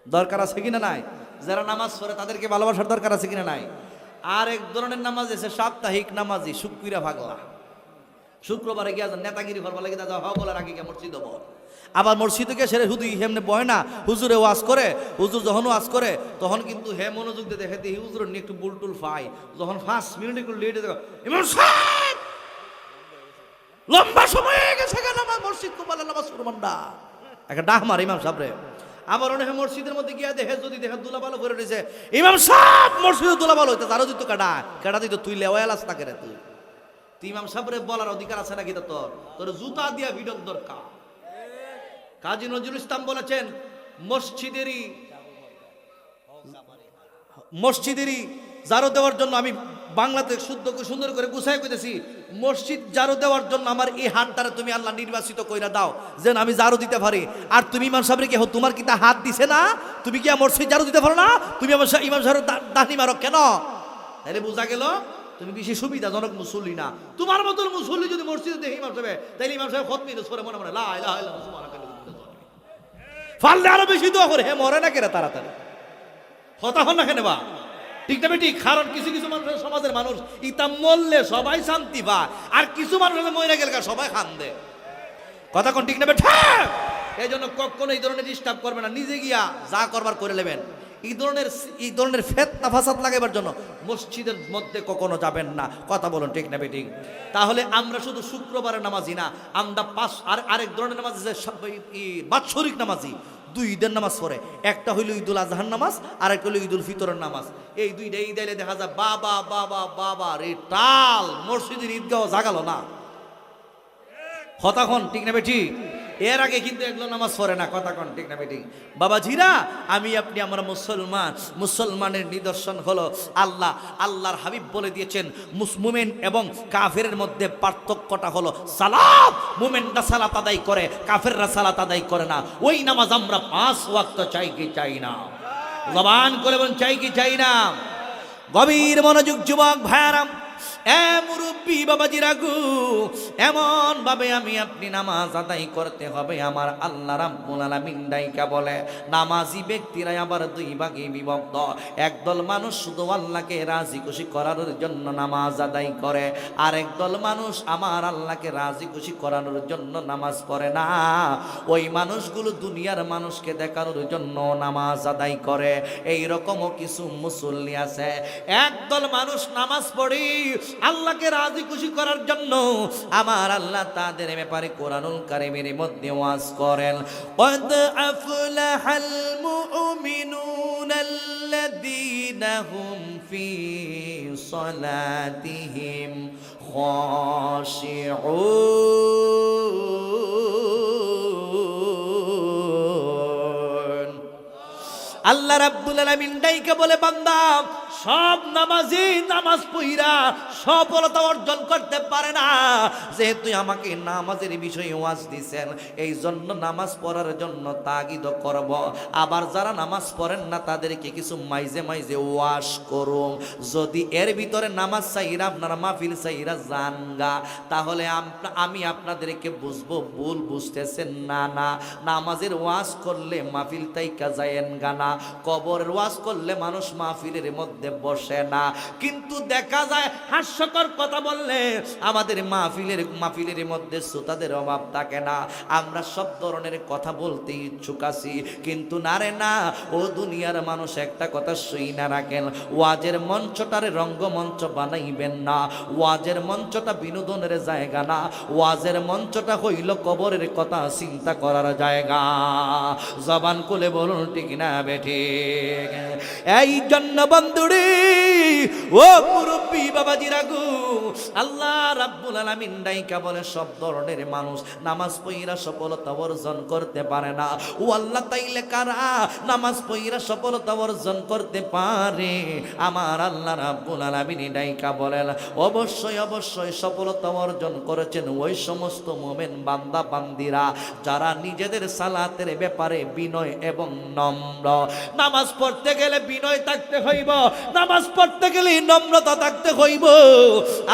দরকার আছে কিনা নাই? যারা নামাজ পড়ে তাদেরকে ভালোবাসার দরকার আছে কিনা নাই? আর এক ধরনের নামাজ আছে সাপ্তাহিক নামাজি, শুক্রিয়া ভাগলা। শুক্রবারে গিয়া নেতাগিরি করবার লাগে দাদা হ বলার আগে গিয়ে মসজিদ হব। আবার মসজিদে গিয়ে সেরে শুধু হেমনে বয় না, হুজুরে ওয়াজ করে। হুজুর যখন ওয়াজ করে তখন কিন্তু হে মনোযোগ দিয়ে দেখে দিই হুজুর নিয়ে একটু বুলটুল ফাই। যখন 5 মিনিট একটু লেটে দেখো ইমাম সাহেব লম্বা সময় হয়ে গেছে কেন আমার মসজিদ কুমালা নামাজ পড়বান্ডা একটা ডাক মার ইমাম সাহেব রে। আবার অনেক মসজিদের মধ্যে গিয়া দেখে যদি দেখে দুলা ভালো করে রয়েছে, ইমাম সাহেব মসজিদে দুলা ভালো হইতে আরো দিত কাটা দিত, তুই লেওয়ালাস না কেন? তুই ইমাম সাহেবের বলার অধিকার আছে নাকি? তোর জুতা দিয়া ভিডর দরকার। কাজী নজরুল ইসলাম বলেছেন, মসজিদেরই জারো দেওয়ার জন্য, আমি বাংলাতে সুন্দর করে গুছাই কইতেছি, মসজিদ জারো দেওয়ার জন্য আমার এই হাতটারে তুমি আল্লাহ নির্বাচিত কইরা দাও যেন আমি জারো দিতে পারি। আর তুমি ইমাম সাহেবের কি তোমার কি তা হাত দিছে না? তুমি কি মসজিদ জারো দিতে পারো না? তুমি আমার ইমাম সাহেবের দানি মারো কেন? তাহলে বোঝা গেল তুমি বেশি সুবিধাজনক মুসল্লি না। তোমার মতন মুসল্লি যদি মসজিদে দেখে ইমাম সাহেব, তাইলে ইমাম সাহেব খতমি সরে মনে মনে লা ইলাহা ইল্লাল্লাহ সুবহানাকাল্লাহ ফাললে আরো বেশি দোয়া করে। হে মরে না কেন তাড়াতাড়ি? হতা হন না কেন বা? ঠিক না বেটি? কারণ কিছু কিছু মানুষ, সমাজের মানুষ ইতা মরলে সবাই শান্তি পায়, আর কিছু মানুষ মরে গেলে সবাই কান্দে। কথা কোন ঠিক না বেটা? এই জন্য কখনো এই ধরনের ডিস্টার্ব করবে না, নিজে গিয়া যা করবার করে নেবেন। এই ধরনের ফিতনা ফাসাদ লাগাবার জন্য মসজিদের মধ্যে কখনো যাবেন না। কথা বলুন ঠিক না বেটি? তাহলে আমরা শুধু শুক্রবারের নামাজি না, আমরা আরেক ধরনের নামাজ আছে বাৎসরিক নামাজি। 2 ঈদের নামাজ পড়ে, একটা হইল ঈদুল আজহার নামাজ, আর একটা হইল ঈদুল ফিতরের নামাজ। এই 2টা ঈদ আইলে দেখা যায় বাবা বাবা বাবা রে টাল, মসজিদের ঈদগাহ জাগালো না। হতাখন ঠিক না বেটি? এর আগে কিন্তু এগুলো নামাজ পড়ে না। কথা কন ঠিক না বেটি? বাবা জিরা, আমি আপনি আমরা মুসলমান, মুসলমানের নিদর্শন হলো আল্লাহ। আল্লাহর হাবিব বলে দিয়েছেন মুমিন এবং কাফেরের মধ্যে পার্থক্যটা হলো সালাত। মুমিনরা সালাত আদায় করে, কাফেররা সালাত আদায় করে না। ওই নামাজ আমরা 5 ওয়াক্ত চাই কি চাই না? জবান করে বলেন চাই কি চাই না? গভীর মনোযোগ যুবক ভাইয়ারা, মুরব্বী বাবাজিরা গো, এমন ভাবে আমি আপনি নামাজ আদায় করতে হবে। আমার আল্লাহ রাব্বুল আলামিন ডাইকা বলে, নামাজি ব্যক্তিরা আবার দুই ভাগে বিভক্ত। একদল মানুষ শুধু আল্লাহকে রাজি খুশি করানোর জন্য নামাজ আদায় করে, আর একদল মানুষ আমার আল্লাহকে রাজি খুশি করানোর জন্য নামাজ পড়ে না। ওই মানুষগুলো দুনিয়ার মানুষকে দেখানোর জন্য নামাজ আদায় করে। এই রকমও কিছু মুসল্লি আছে। একদল মানুষ নামাজ পড়ে আল্লাহকে রাজি খুশি করার জন্য, আমার আল্লাহ তাদের ব্যাপারে কোরআনুল কারীমের মধ্যে ওয়াজ করেন, قد أفلح المؤمنون الذين هم في صلاتهم خاشعون। আল্লাহ রাব্বুল আলামিন ডাইকা বলে, বান্দা সব নামাজি নামাজ পড়া সফলতা অর্জন করতে পারে না। যেহেতু আমাকে নামাজের বিষয়ে ওয়াজ দিয়েছেন, এই জন্য নামাজ পড়ার জন্য তাগিদ করব। আবার যারা নামাজ পড়েন না তাদেরকে কিছু মাইজে মাইজে ওয়াজ করুম। যদি এর ভিতরে নামাজ চাইরা আপনারা মাহফিল চাইরা জানগা, তাহলে আমি আপনাদেরকে বুঝবো ভুল বুঝতেছেন না। না, নামাজের ওয়াজ করলে মাহফিল তাইকা যায়েন গানা, কবরের ওয়াজ করলে মানুষ মাহফিলের মধ্যে বসে না। কিন্তু দেখা যায় হাস্যকর কথা বললে আমাদের মাহফিলের মধ্যে শ্রোতাদের অভাব থাকে না। আমরা সব ধরনের কথা বলতে ইচ্ছুক আছি, কিন্তু না রে না, ও দুনিয়ার মানুষ একটা কথা শুই না রাখেন, ওয়াজের মঞ্চটারে রঙ্গমঞ্চ বানাইবেন না। ওয়াজের মঞ্চটা বিনোদনের জায়গা না, ওয়াজের মঞ্চটা হইল কবরের কথা চিন্তা করার জায়গা। জবান খুলে বলুন ঠিক না বেঠিক? এই জন্য বন্ধুরে, ও মুরব্বী বাবাজিরা গো, আল্লাহ রাব্বুল আলামিন ডাইকা বলে, সব ধরনের মানুষ নামাজ পড়া সফলতা অর্জন করতে পারে না। ও আল্লাহ, তাইলে কারা নামাজ পড়া সফলতা অর্জন করতে পারে? আমার আল্লাহ রাব্বুল আলামিন ডাইকা বলেন, অবশ্যই অবশ্যই সফলতা অর্জন করেছেন ওই সমস্ত মুমিন বান্দা বান্দিরা যারা নিজেদের সালাতের ব্যাপারে বিনয় এবং নম্র। নামাজ পড়তে গেলে বিনয় থাকতে হইব, নামাজ পড়তে গেলে নম্রতা থাকতে হইব।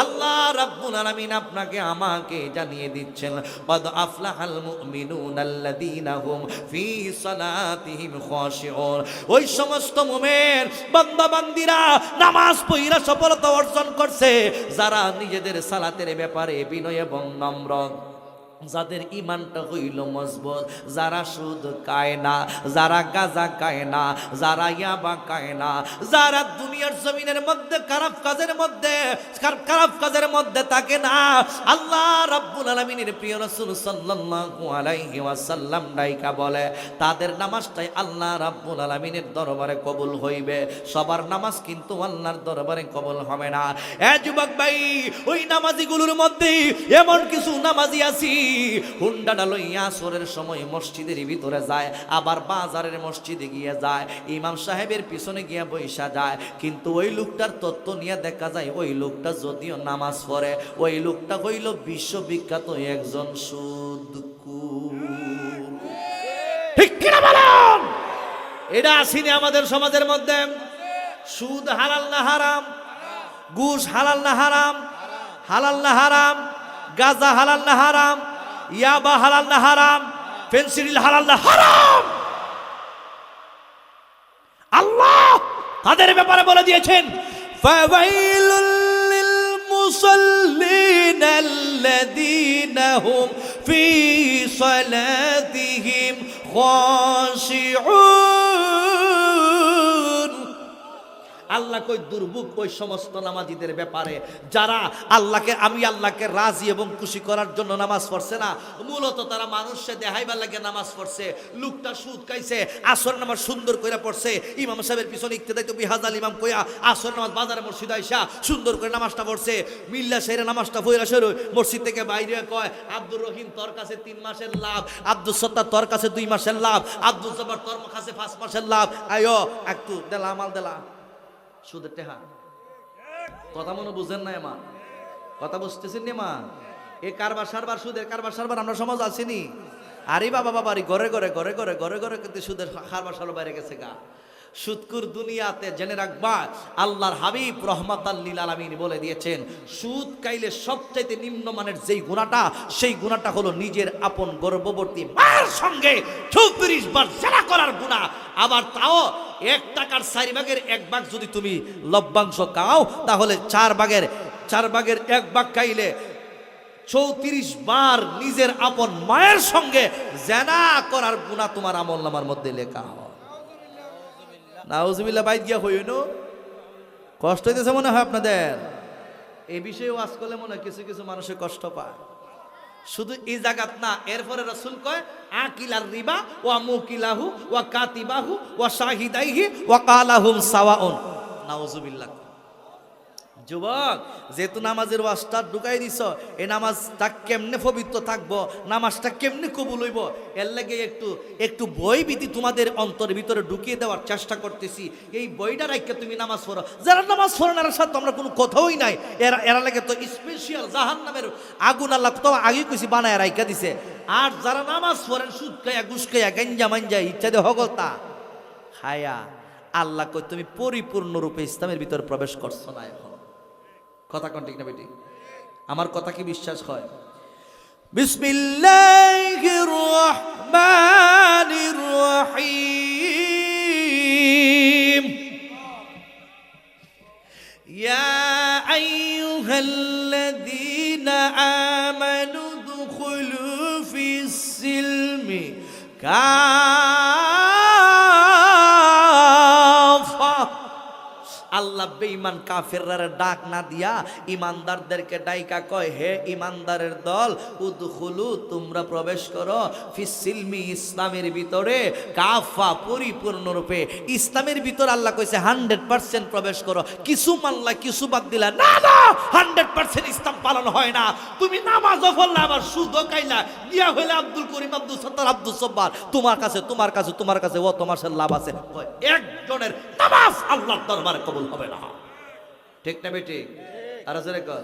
আল্লাহ রাব্বুল আলামিন আপনাকে আমাকে জানিয়ে দিচ্ছেন, قد أفلح المؤمنون الذين هم في صلاتهم خاشعون। ওই সমস্ত মুমিন বান্দা বান্দিরা নামাজ পড়া সফলতা অর্জন করছে যারা নিজেদের সালাতের ব্যাপারে বিনয় এবং নম্র, যাদের ইমানটা হইল মজবুত, যারা সুদ খায় না, যারা গাঁজা খায় না, যারা ইয়াবা খায় না, যারা দুনিয়ার জমিনের মধ্যে খারাপ কাজের মধ্যে থাকে না। আল্লাহ রাব্বুল আলামিনের প্রিয় রাসূল সাল্লাল্লাহু আলাইহি ওয়াসাল্লাম ডাইকা বলে, তাদের নামাজটাই আল্লাহ রাব্বুল আলামিনের দরবারে কবুল হইবে। সবার নামাজ কিন্তু আল্লাহর দরবারে কবুল হবে না। যুবক ভাই, ওই নামাজিগুলোর মধ্যে এমন কিছু নামাজি আছি, হুন্ডাটা লইয়া আসরের সময় মসজিদের ভিতরে যায়, আবার বাজারের মসজিদে গিয়ে যায়, ইমাম সাহেবের পিছনে গিয়ে বৈশা যায়। কিন্তু ওই লোকটার তত্ত্ব নিয়ে দেখা যায় ওই লোকটা যদিও নামাজ পড়ে, ওই লোকটা হইল বিশ্ববিখ্যাত একজন সুদখোর। ঠিক কিনা বলেন? এটা আসেনি আমাদের সমাজের মধ্যে? সুদ হালাল না হারাম? ঘুষ হালাল না হারাম? হালাল না হারাম? গাঁজা হালাল না হারাম? ইয়াবা হালাল না হারাম? ফেন্সিডিল হালাল না হারাম? আল্লাহ তাদের ব্যাপারে বলে দিয়েছেন, ফাওয়াইলুল লিল মুসাল্লিন আল্লাযীনা হুম ফি সালাতিহিম খাশিউন। আল্লাহ কই দুর্ভোগ ওই সমস্ত নামাজিদের ব্যাপারে যারা আল্লাহকে রাজি এবং খুশি করার জন্য নামাজ পড়ছে না, মূলত তারা মানুষে দেখাইবার লাগে নামাজ পড়ছে। লোকটা সুদ খাইছে, আসর নামাজ সুন্দর কইরা পড়ছে, ইমাম সাহেবের পিছনে ইক্তেদাই তো বিহাজাল ইমাম কইয়া আসর নামাজ বাজারে মসজিদ আইসা সুন্দর করে নামাজটা পড়ছে। মিল্লা শেরে নামাজটা পড়া শুরু, মসজিদ থেকে বাইরে কয়, আব্দুর রহিম তোর কাছে 3 মাসের লাভ, আব্দুল সত্তার তোর কাছে 2 মাসের লাভ, আব্দুল জব্বার তোর কাছে 5 মাসের লাভ। আয়ো একটু দেলা আমাল দেলা সুদের টেহা। কথা মনে বুঝেন না মা? কথা বুঝতেছেন না মা? এ কারবার সারবার, সুদের কারবার সারবার আমরা সমাজ আসেনি। আরে বাবা বাবারি ঘরে ঘরে ঘরে ঘরে ঘরে ঘরে কিন্তু সুদের কারবার সারবার বাইরে গেছে গা। সুদকুর দুনিয়াতে জেনে রাখবা, আল্লাহর হাবিব রাহমাতাল লিল আলামিন বলে দিয়েছেন, সুদ খাইলে সবচাইতে নিম্নমানের যেই গুনাহটা, সেই গুনাহটা হলো নিজের আপন গর্ভবতী মার সঙ্গে 34 বার জেনা করার গুনাহ। আবার তাও 1 টাকার 4 ভাগের 1 ভাগ যদি তুমি লভ্যাংশ খাও, তাহলে 4 ভাগের 1 ভাগ খাইলে 34 বার নিজের আপন মায়ের সঙ্গে জেনা করার গুনাহ তোমার আমলনামার মধ্যে লেখা হয়। নাউজুবিল্লাহ, বাইত গিয়া হইল কষ্ট হইতেছে মনে হয় আপনাদের? এই বিষয়ে ওয়াজ করলে মনে হয় কিছু কিছু মানুষের কষ্ট পায়। শুধু এই জায়গাত না, এরপরে রাসূল কয় আকিলার রিবা ওয়া মুকিলাহু ওয়া কাতিবাহু ওয়া শাহিদাইহি ওয়া কালাহুম সাওয়াউন। নাউজুবিল্লাহ। যুবক, যেহেতু নামাজের ওয়াজটা ঢুকাই দিছ, এই নামাজটা কেমনে পবিত্র থাকবো, নামাজটা কেমনে কবুল হইব, এর লাগে একটু বই বিধি তোমাদের অন্তরের ভিতরে ঢুকিয়ে দেওয়ার চেষ্টা করতেছি। এই বইটা রাখকে তুমি নামাজ পড়ো। যারা নামাজ পড়ো না, এর সাথে আমরা কোনো কথাই নাই। এরা লাগে তো স্পেশাল জাহান্নামের আগুন আল্লাহ তো আগে কইছি বানায় রাইখা দিছে। আর যারা নামাজ পড়েন সুদ খাইয়া, ঘুষ খাইয়া, গাঞ্জা মাঞ্জা ইত্যাদি হগলতা খায়া, আল্লাহ কই তুমি পরিপূর্ণরূপে ইসলামের ভিতরে প্রবেশ করছো না। এখন কথা কোন ঠিক না বেটি? আমার কথা কি বিশ্বাস হয়? বিসমিল্লাহির রহমানির রহিম। ইয়া আইয়ুহাল্লাযীনা আমানু দুখুলু ফিস সিলমি কাফা। আল্লাহ বেঈমান কাফেররা ডাক না দিয়া ইমানদারদেরকে ডাইকা কয়, হে ইমানদারের দল, উদখুলু তোমরা প্রবেশ করো, ফিসিলমি ইসলামের ভিতরে, কাফা পরিপূর্ণরূপে। ইসলামের ভিতর আল্লাহ কইছে 100% প্রবেশ করো। কিছু মানলা, কিছু বাদ দিলা না, না 100% ইসলাম পালন হয় না। তুমি নামাজও পড়লা, আবার সুদও খাইলা, গিয়া হইলে আব্দুল করিম, আব্দুল সত্তার, আব্দুল সব্বার, তোমার কাছে ও তোমার সাথে লাভ আছে। একজনের নামাজ আল্লাহর দরবারে কবুল হবে না। ঠিক না বেটি? আর জোরে কর।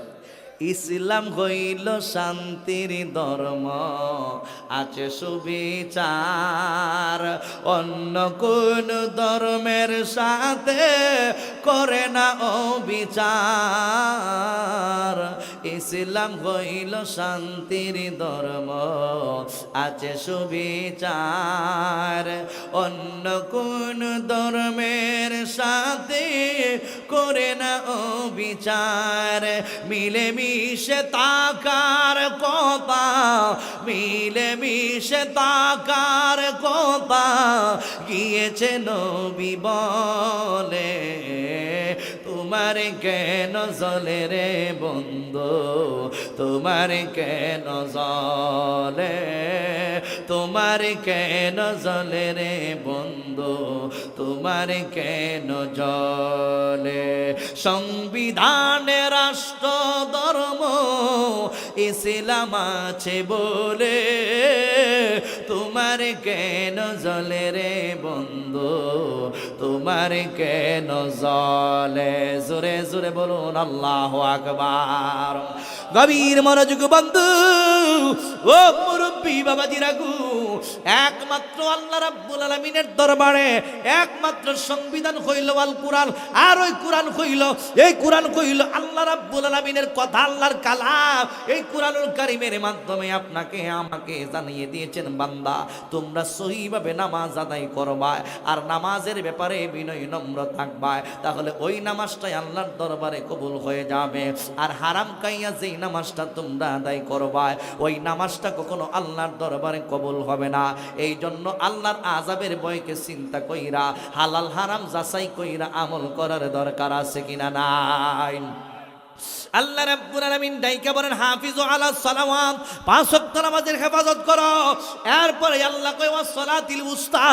ইসলাম হইল শান্তির ধর্ম, আছে সুবিচার, অন্য কোন ধর্মের সাথে করে না অবিচার। ইসলাম হইল শান্তির ধর্ম, আছে সুবিচার, অন্য কোন ধর্মের সাথে করে না অবিচার। মিলেমিশে তাকার কথা, মিলেমিশে তাকার কথা গিয়েছে নবী বলে। তোমার কেন জ্বলে রে বন্ধু, তোমার কেন জ্বলে, তোমার কেন জ্বলে রে বন্ধু, তোমার কেন জ্বলে। সংবিধানে রাষ্ট্র ধর্ম ইসলাম আছে বলে, তোমার কেন জ্বলে রে বন্ধু, তোমার কেন জ্বলে। জোরে জোরে বলুন আল্লাহু আকবার। গভীর মনোযোগ বন্ধু ও মুরব্বী বাবাজিরা গো, একমাত্র আল্লাহ রাব্বুল আলামিনের দরবারে একমাত্র সংবিধান হইল আল কোরআন। আর ওই কোরআন হইল, এই কোরআন হইল আল্লাহ রাব্বুল আলামিনের কথা, আল্লাহর কালাম। এই কোরআনুল কারীমের মাধ্যমে আপনাকে আমাকে জানিয়ে দিয়েছেন, বান্দা তোমরা সহিভাবে নামাজ আদায় করবা, আর নামাজের ব্যাপারে বিনয় নম্র থাকবা, তাহলে ওই নামাজটাই আল্লাহর দরবারে কবুল হয়ে যাবে। আর হারাম খাইয়া যেই নামাজটা তোমরা আদায় করবা, ওই নামাজটা কখনো আল্লাহর দরবারে কবুল হবে না। এই জন্য আল্লাহর আযাবের ভয়কে চিন্তা কইরা হালাল হারাম যাচাই কইরা আমল করার দরকার আছে কিনা নাই? আল্লাহ রাব্বুল আলামিন ডাইকা বলেন, হাফিজু আলাস সালাওয়াত, 5 ওয়াক্ত নামাজের হেফাজত করো। এরপরে আল্লাহ কয় ওয়াস সালাতিল উস্তা,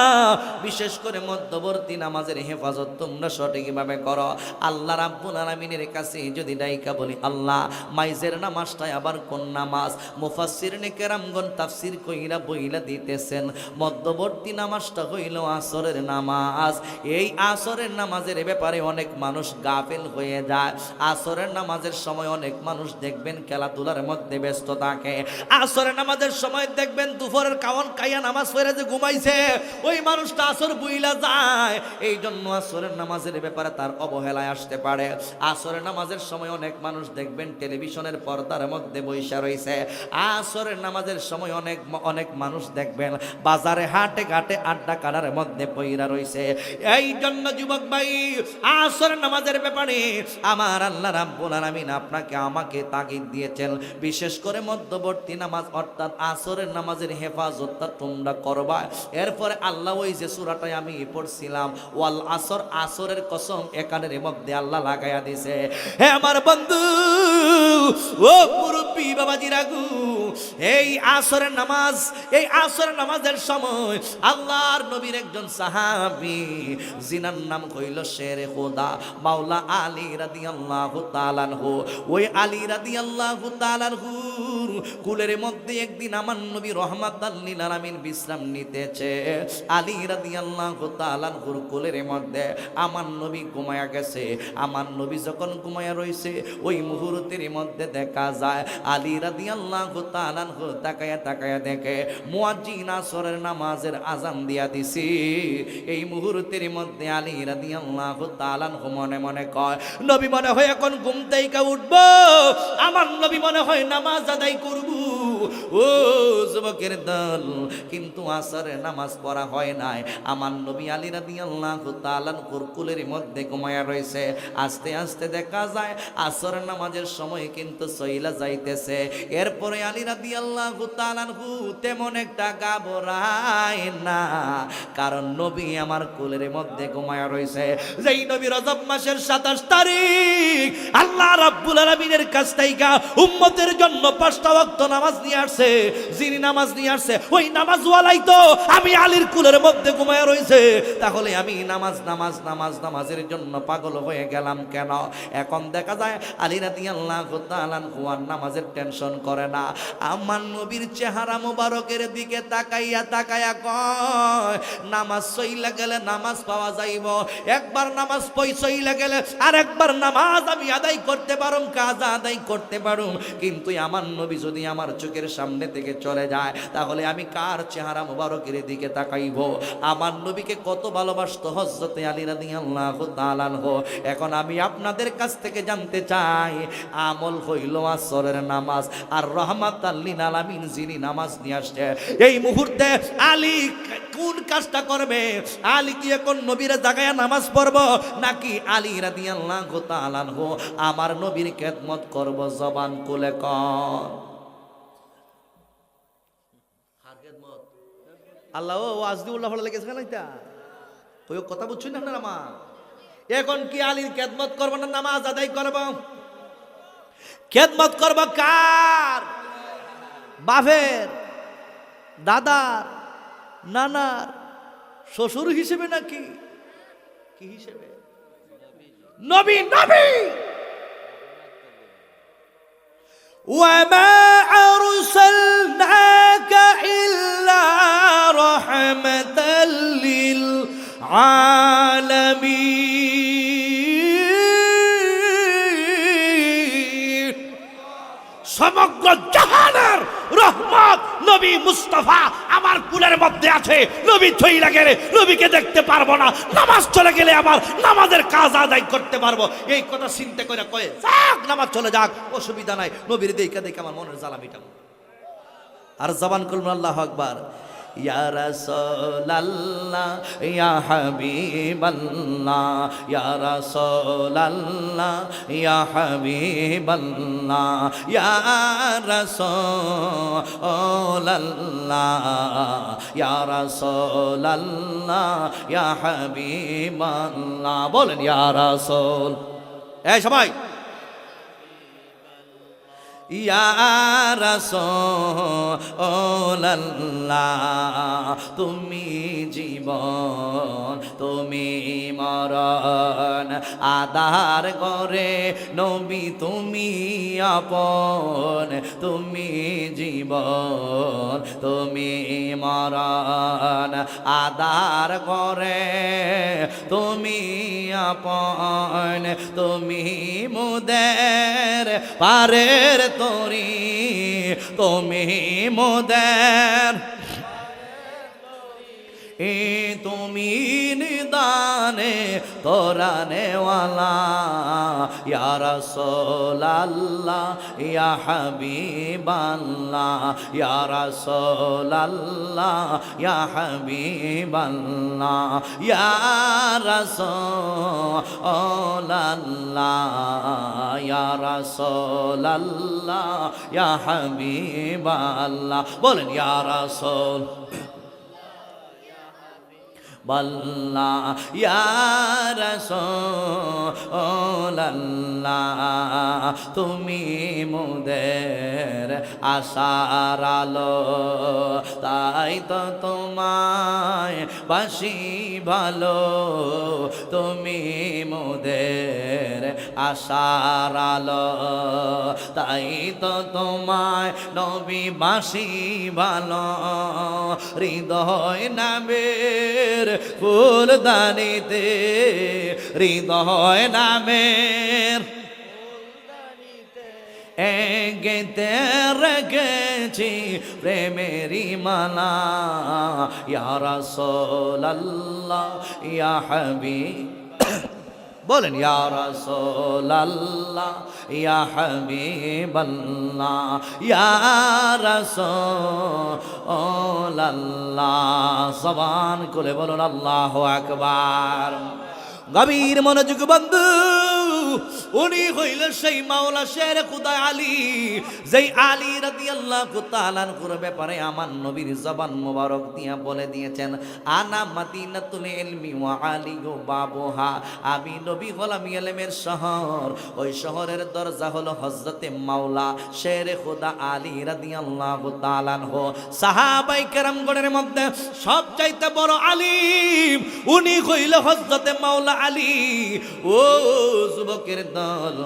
বিশেষ করে মধ্যবর্তী নামাজের হেফাজত তোমরা সঠিকভাবে করো। আল্লাহ রাব্বুল আলামিনের কাছে যদি ডাইকা বলি, আল্লাহ মাইজের নামাজটাই আবার কোন নামাজ? মুফাসসিরিনে কেরামগণ তাফসীর কইরা বইলা দিতেছেন, মধ্যবর্তী নামাজটা হইল আসরের নামাজ। এই আসরের নামাজের ব্যাপারে অনেক মানুষ গাফেল হয়ে যায়। আসরের নামাজের সময় অনেক মানুষ দেখবেন খেলাধুলার মধ্যে ব্যস্ত থাকে। আসরের নামাজের সময় দেখবেন দুপুরের খাওয়ান খাইয়া নামাজ পড়ে যে ঘুমাইছে, ওই মানুষটা আসর বুইলা যায়। এই জন্য আসরের নামাজের ব্যাপারে তার অবহেলায় আসতে পারে। আসরের নামাজের সময় অনেক মানুষ দেখবেন টেলিভিশনের পর্দার মধ্যে বইসা রয়েছে। আসরের নামাজের সময় অনেক মানুষ দেখবেন বাজারে হাটে ঘাটে আড্ডা কাটার মধ্যে পইরা রয়েছে। এই জন্য যুবক ভাই, আসরের নামাজের ব্যাপারে আমার আল্লাহ রাব্বুল আলামিন আপনাকে আমাকে তাগিদ দিয়েছেন, বিশেষ করে মধ্যবর্তী নামাজ অর্থাৎ আসরের নামাজের হেফাজতটা তোমরা করবা। এরপরে আল্লাহ ওই যে সূরাটাই আমি পড়ছিলাম ওয়াল আসর, আসরের কসম একানের মধ্যে আল্লাহ লাগাইয়া দিয়েছে। হে আমার বন্ধু, ও মুরব্বী বাবাজি রাগু, এই আসরের নামাজ, এই আসরের নামাজের সময় আল্লাহর নবীর একজন সাহাবী জিনার নাম হইল শেরে খোদা মাওলা আলী রাদিয়াল্লাহু তাআলা আনহু। ওই আলী রাদিয়াল্লাহু তাআলা আনহু কুলের মধ্যে একদিন আমার নবী রহমাতাল লিল আলামিন বিশ্রাম নিতেছে। আলী রাদিয়াল্লাহু তাআলা আনহুর কুলের মধ্যে আমার নবী ঘুমায়া গেছে। আমার নবী যখন ঘুমায়া রইছে, ওই মুহূর্তের মধ্যে দেখা যায় আলী রাদিয়াল্লাহু তাআলা আনহু তাকায়া তাকায়া দেখে মুয়াজ্জিন আসরের নামাজের আযান দিয়া দিছি। এই মুহূর্তের মধ্যে আলী রাদিয়াল্লাহু তাআলা আনহু মনে মনে কয়, নবী মনে হয় এখন ঘুম থেকে উঠবো, আমার নবী মনে হয় নামাজ আদায় করব। ও যুবকের দল, কিন্তু আসরের নামাজ পড়া হয় নাই। আমার নবী আলী রাদিয়াল্লাহু তাআলা আনহুর কুলের মধ্যে ঘুমায়া রয়েছে। আস্তে আস্তে দেখা যায় আসরের নামাজের সময় কিন্তু চইলা যাইতেছে। এরপরে আলী রাদিয়াল্লাহু তাআলা আনহু তেমন একটা ঘাবড়ায় না, কারণ নবী আমার কুলের মধ্যে ঘুমায়া রয়েছে। যেই নবী রজব মাসের 27 তারিখ আল্লাহ রাব্বুল আলামিনের কাছ থেকে উম্মতের জন্য 5টা ওয়াক্ত নামাজ নিয়ে আসছে, যিনি নামাজ নিয়ে আসছে ওই নামাজওয়ালাই তো আমি আলীর কুলের মধ্যে ঘুমায়া রয়েছে। তাহলে আমি নামাজের জন্য পাগল হয়ে গেলাম কেন? এখন দেখা যায় আলী রাদিয়াল্লাহু তাআলা আনহু আর নামাজের টেনশন করে না। আমার নবীর চেহারা মোবারকের দিকে তাকাইয়া তাকাইয়া কয়, নামাজ সইলা গেলে নামাজ পাওয়া যাইব, একবার নামাজ সইলা গেলে আর একবার নামাজ আমি আদায় করতে পারুম, কাজা আদায় করতে পারুম। কিন্তু আমার নবী যদি আমার চোখের সামনে থেকে চলে যায়, তাহলে আমি কার চেহারা মোবারকের দিকে তাকাইব? আমার নবীকে কত ভালোবাসতো হযরতে আলী রাদিয়াল্লাহু তাআলা আনহু। এখন আমি আপনাদের কাছ থেকে জানতে চাই, আমল হইল আসরের নামাজ, আর রহমাতাল লিল আলামিন যিনি নামাজ নিয়ে আসছে, এই মুহূর্তে আলী কোন কাজটা করবে? আলী কি এখন নবীর জায়গায় নামাজ পড়ব, নাকি আলী রাদিয়াল্লাহু তাআলা আনহু আমার নবীর খেদমত করব? জবান খুলে কর। আল্লাহ ও আজদিউল্লাহ ভালো লেগেছে না? এটা ওই কথা বুঝছেন না আপনারা? মা এখন কি আলীর খেদমত করব না নামাজ আদায় করব? খেদমত করব কার? বাপের, দাদার, নানার, শ্বশুর হিসেবে নাকি কি হিসেবে? নবী নবী ওয়ামা আরসালনাকা ইল্লা রাহমাতাল লিল আলামিন। সমগ্র জাহানের রহমত নবী মুস্তাফা আমার কুলের মধ্যে আছে। নবী চলে গেলে নবীকে দেখতে পারবো না, নামাজ চলে গেলে আমার নামাজের কাজ আদায় করতে পারবো। এই কথা চিন্তা করে কয়ে যাক নামাজ চলে যাক, অসুবিধা নাই, নবীর দেখে দেখে আমার মনের জ্বালা মিটাবো। আর জবান করুন আল্লাহু আকবার। ইয়া রাসূলুল্লাহ ইয়া হাবিবাল্লাহ, ইয়া রাসূলুল্লাহ ইয়া হাবিবাল্লাহ, ইয়া রাসূলুল্লাহ ইয়া রাসূলুল্লাহ ইয়া হাবিবাল্লাহ। বলেন ইয়া রাসূল। এই সবাই ইয়া রাসূলুল্লাহ তুমি জীবন তুমি মরণ আধার করে নবী তুমি আপন তুমি জীবন তুমি মরণ আধার করে তুমি আপন তুমি মুদের পারের তরি তুমি মোদের তুমি নিদানে তোরানেওয়ালা ইয়া রাসূলুল্লাহ ইয়া হাবিবাল্লাহ ইয়া রাসূলুল্লাহ ইয়া হাবিবাল্লাহ ইয়া রাসূলুল্লাহ ইয়া রাসূলুল্লাহ ইয়া হাবিবাল্লাহ বলেন ইয়া রাসূল বল্লা ইয়া রাসূলুল্লাহ তুমি মোদের আশার আলো তাই তো তোমায় বাসি ভালো তুমি মোদের আশার আলো তাই তো তোমায় নবী বাসি ভালো হৃদয় নামের ফুলদানিতে হৃদয় নামের গেতে রেখেছি প্রেমেরি মালা ইয়া রাসূলুল্লাহ ইয়া হাবিব বলেন ইয়া রাসূলুল্লাহ ইয়া হাবিবাল্লাহ ইয়া রাসূলুল্লাহ জবান খুলে বলুন আল্লাহু আকবার গভীর মনোযোগ বন্ধু উনি হইল সেই মাওলা শের খুদা আলী যেই আলী রাদিয়াল্লাহু তাআলা আনহুর ব্যাপারে আমার নবীর জবান মোবারক দিয়া বলে দিয়েছেন আনা মাদিনাতুল ইলমি ওয়া আলিয়ু বাবুহা আমি নবী হলাম ইলমের শহর ওই শহরের দরজা হলো হযরতে মাওলা শের খুদা আলী রাদিয়াল্লাহু তাআলা আনহু সাহাবায়ে কেরামগণের মধ্যে সবচাইতে বড় আলিম উনি হইল হযরতে মাওলা আলী ও যুবকের দল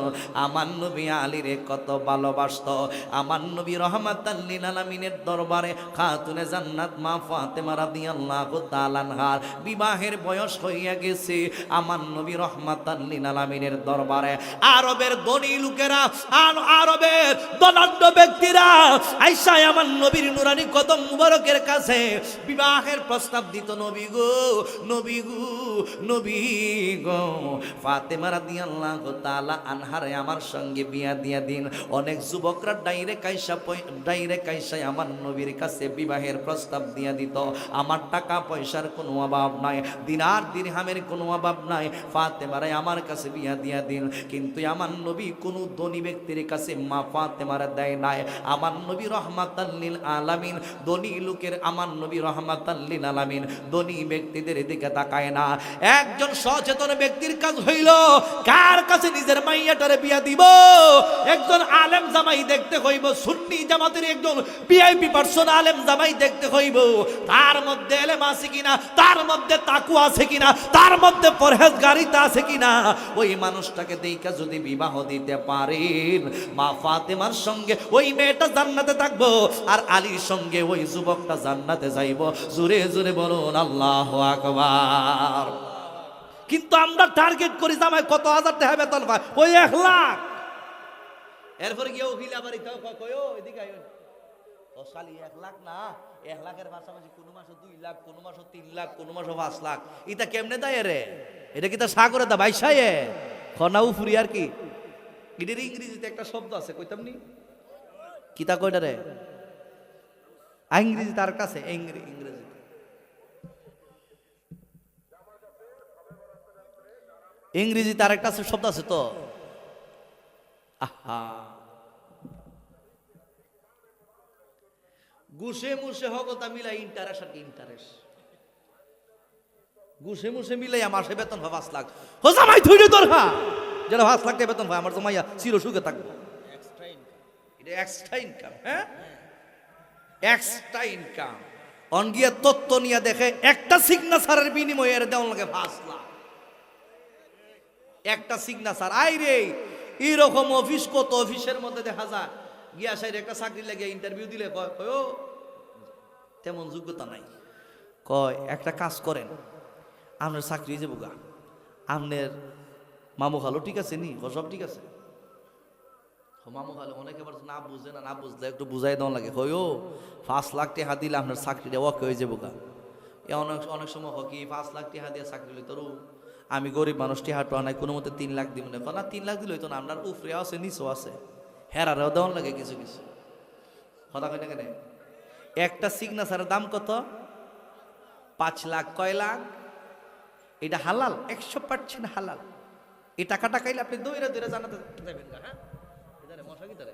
আমার নবী আলীরে কত ভালোবাসতো আমার নবী রহমাতাল লিল আলামিনের দরবারে খাতুনে জান্নাত মা ফাতেমা রাদিয়াল্লাহু তাআলা আনহার বিবাহের বয়স হইয়া গেছে আমার নবী রহমাতাল লিল আলামিনের দরবারে আরবের ধনী লোকেরা আর আরবের ধনাঢ্য ব্যক্তিরা আয়েশা আমার নবীর নুরানি কদম মুবারকের কাছে বিবাহের প্রস্তাব দিত নবী গো নবী গো নবী গো ফাতেমা রাদিয়াল্লাহু তাআলা আনহারে আমার সঙ্গে বিয়া দিয়া দিন অনেক যুবকরা ডাইরেক্ট আইসা আমার নবীর কাছে বিবাহের প্রস্তাব দিয়া দিত আমার টাকা পয়সার কোনো অভাব নাই দিনার দিরহামের কোনো অভাব নাই ফাতেমারে আমার কাছে বিয়া দিয়া দিন কিন্তু আমার নবী কোনো ধনী ব্যক্তির কাছে মা ফাতেমারে দেয় নাই আমার নবী রহমাতাল লিল আলামিন ধনী লোকের আমার নবী রহমাতাল লিল আলামিন ধনী ব্যক্তিদের দিকে তাকায় না একজন সচেতন ব্যক্তির কাজ হইল কার কাছে নিজের মাইয়াটারে বিয়া দিব একজন আলেম জামাই দেখতে হইব সুন্নি জামাতের একজন ভিআইপি পারসন আলেম জামাই দেখতে হইব তার মধ্যে ইলম আছে কিনা তার মধ্যে তাকওয়া আছে কিনা তার মধ্যে পরহেজগারিতা আছে কিনা ওই মানুষটাকে দেখা যদি বিবাহ দিতে পারেন মা ফাতেমার সঙ্গে ওই মেয়েটা জান্নাতে থাকবো আর আলীর সঙ্গে ওই যুবকটা জান্নাতে যাইব জোরে জোরে বলুন আল্লাহু আকবার কিন্তু আমরা টার্গেট করি জামাই কত হাজার টাকা বেতন পায় ওই 1 লাখ এরপরে গিয়ে উকিল আবার ইতাও কয় ও এদিকে আইও ও শালি 1 লাখ না 1 লাখের পাশাপাশি কোন মাসে 2 লাখ কোন মাসে 3 লাখ কোন মাসে 5 লাখ এটা কেমনে দেয় রে এটা কি তা সাগরে দা ভাইসায়ে খনা উফরি আর কি এটার ইংরেজিতে একটা শব্দ আছে কইতাম নি কিতা কয়টা রে ইংরেজি তার কাছে ইংরেজি ইংরেজি তার একটা শব্দ আছে তো আহা ঘুষে মুষে হগতা মিলাই ইন্টারেস্ট আর কি ইন্টারেস্ট ঘুষে মুষে মিলাই মাসে বেতন হয় 5 লাখ হো জামাই ধুইরে দরহা যেটা 5 লাখ টাকা বেতন হয় আমার জামাইয়া চির সুখে থাকবো এটা এটা এক্সট্রা ইনকাম। হ্যাঁ, এক্সট্রা ইনকাম। অনগিয়া তত্ত্ব নিয়ে দেখে একটা সিগনেচারের বিনিময়ে এর দেওয়া লাগে 5 লাখ। একটা সিগনেচার। আই রে, এরকম অফিস কত অফিসের মধ্যে দেখা যায়, গিয়া সাইড একটা চাকরি লাগিয়ে ইন্টারভিউ দিলে কয় কয় ও তেমন যোগ্যতা নাই। কয় একটা কাজ করেন, আপনার চাকরি যাবো গা, আপনার মামু খালো ঠিক আছে নি? সব ঠিক আছে। মামু খালো অনেকে আবার না বুঝে না, না বুঝলে একটু বুঝাই দেওয়া লাগে। কয় ও 5 লাখ টাকা দিলে আপনার চাকরিটা ওকে হয়ে যাবো গা। এ অনেক অনেক সময় হয় কি 5 লাখ টাকা দিয়ে চাকরি লই, তোর আমি গরিব মানুষ, টিহাটো নাই, কোনো মতে 3 লাখ দিব না। না 3 লাখ দিলে হইতো না, আপনার উপরে আছে নিচেও আছে, হেরারেও দেওয়ান লাগে কিছু কিছু। কথা কই না কেন? একটা সিগনেচারের দাম কত? 5 লাখ। কয় লাখ? এটা হালাল, 100% হালাল। এই টাকাটা খাইলে আপনি দইরা দইরা জানাতে যাবেন না। হ্যাঁ, মশা কি তারে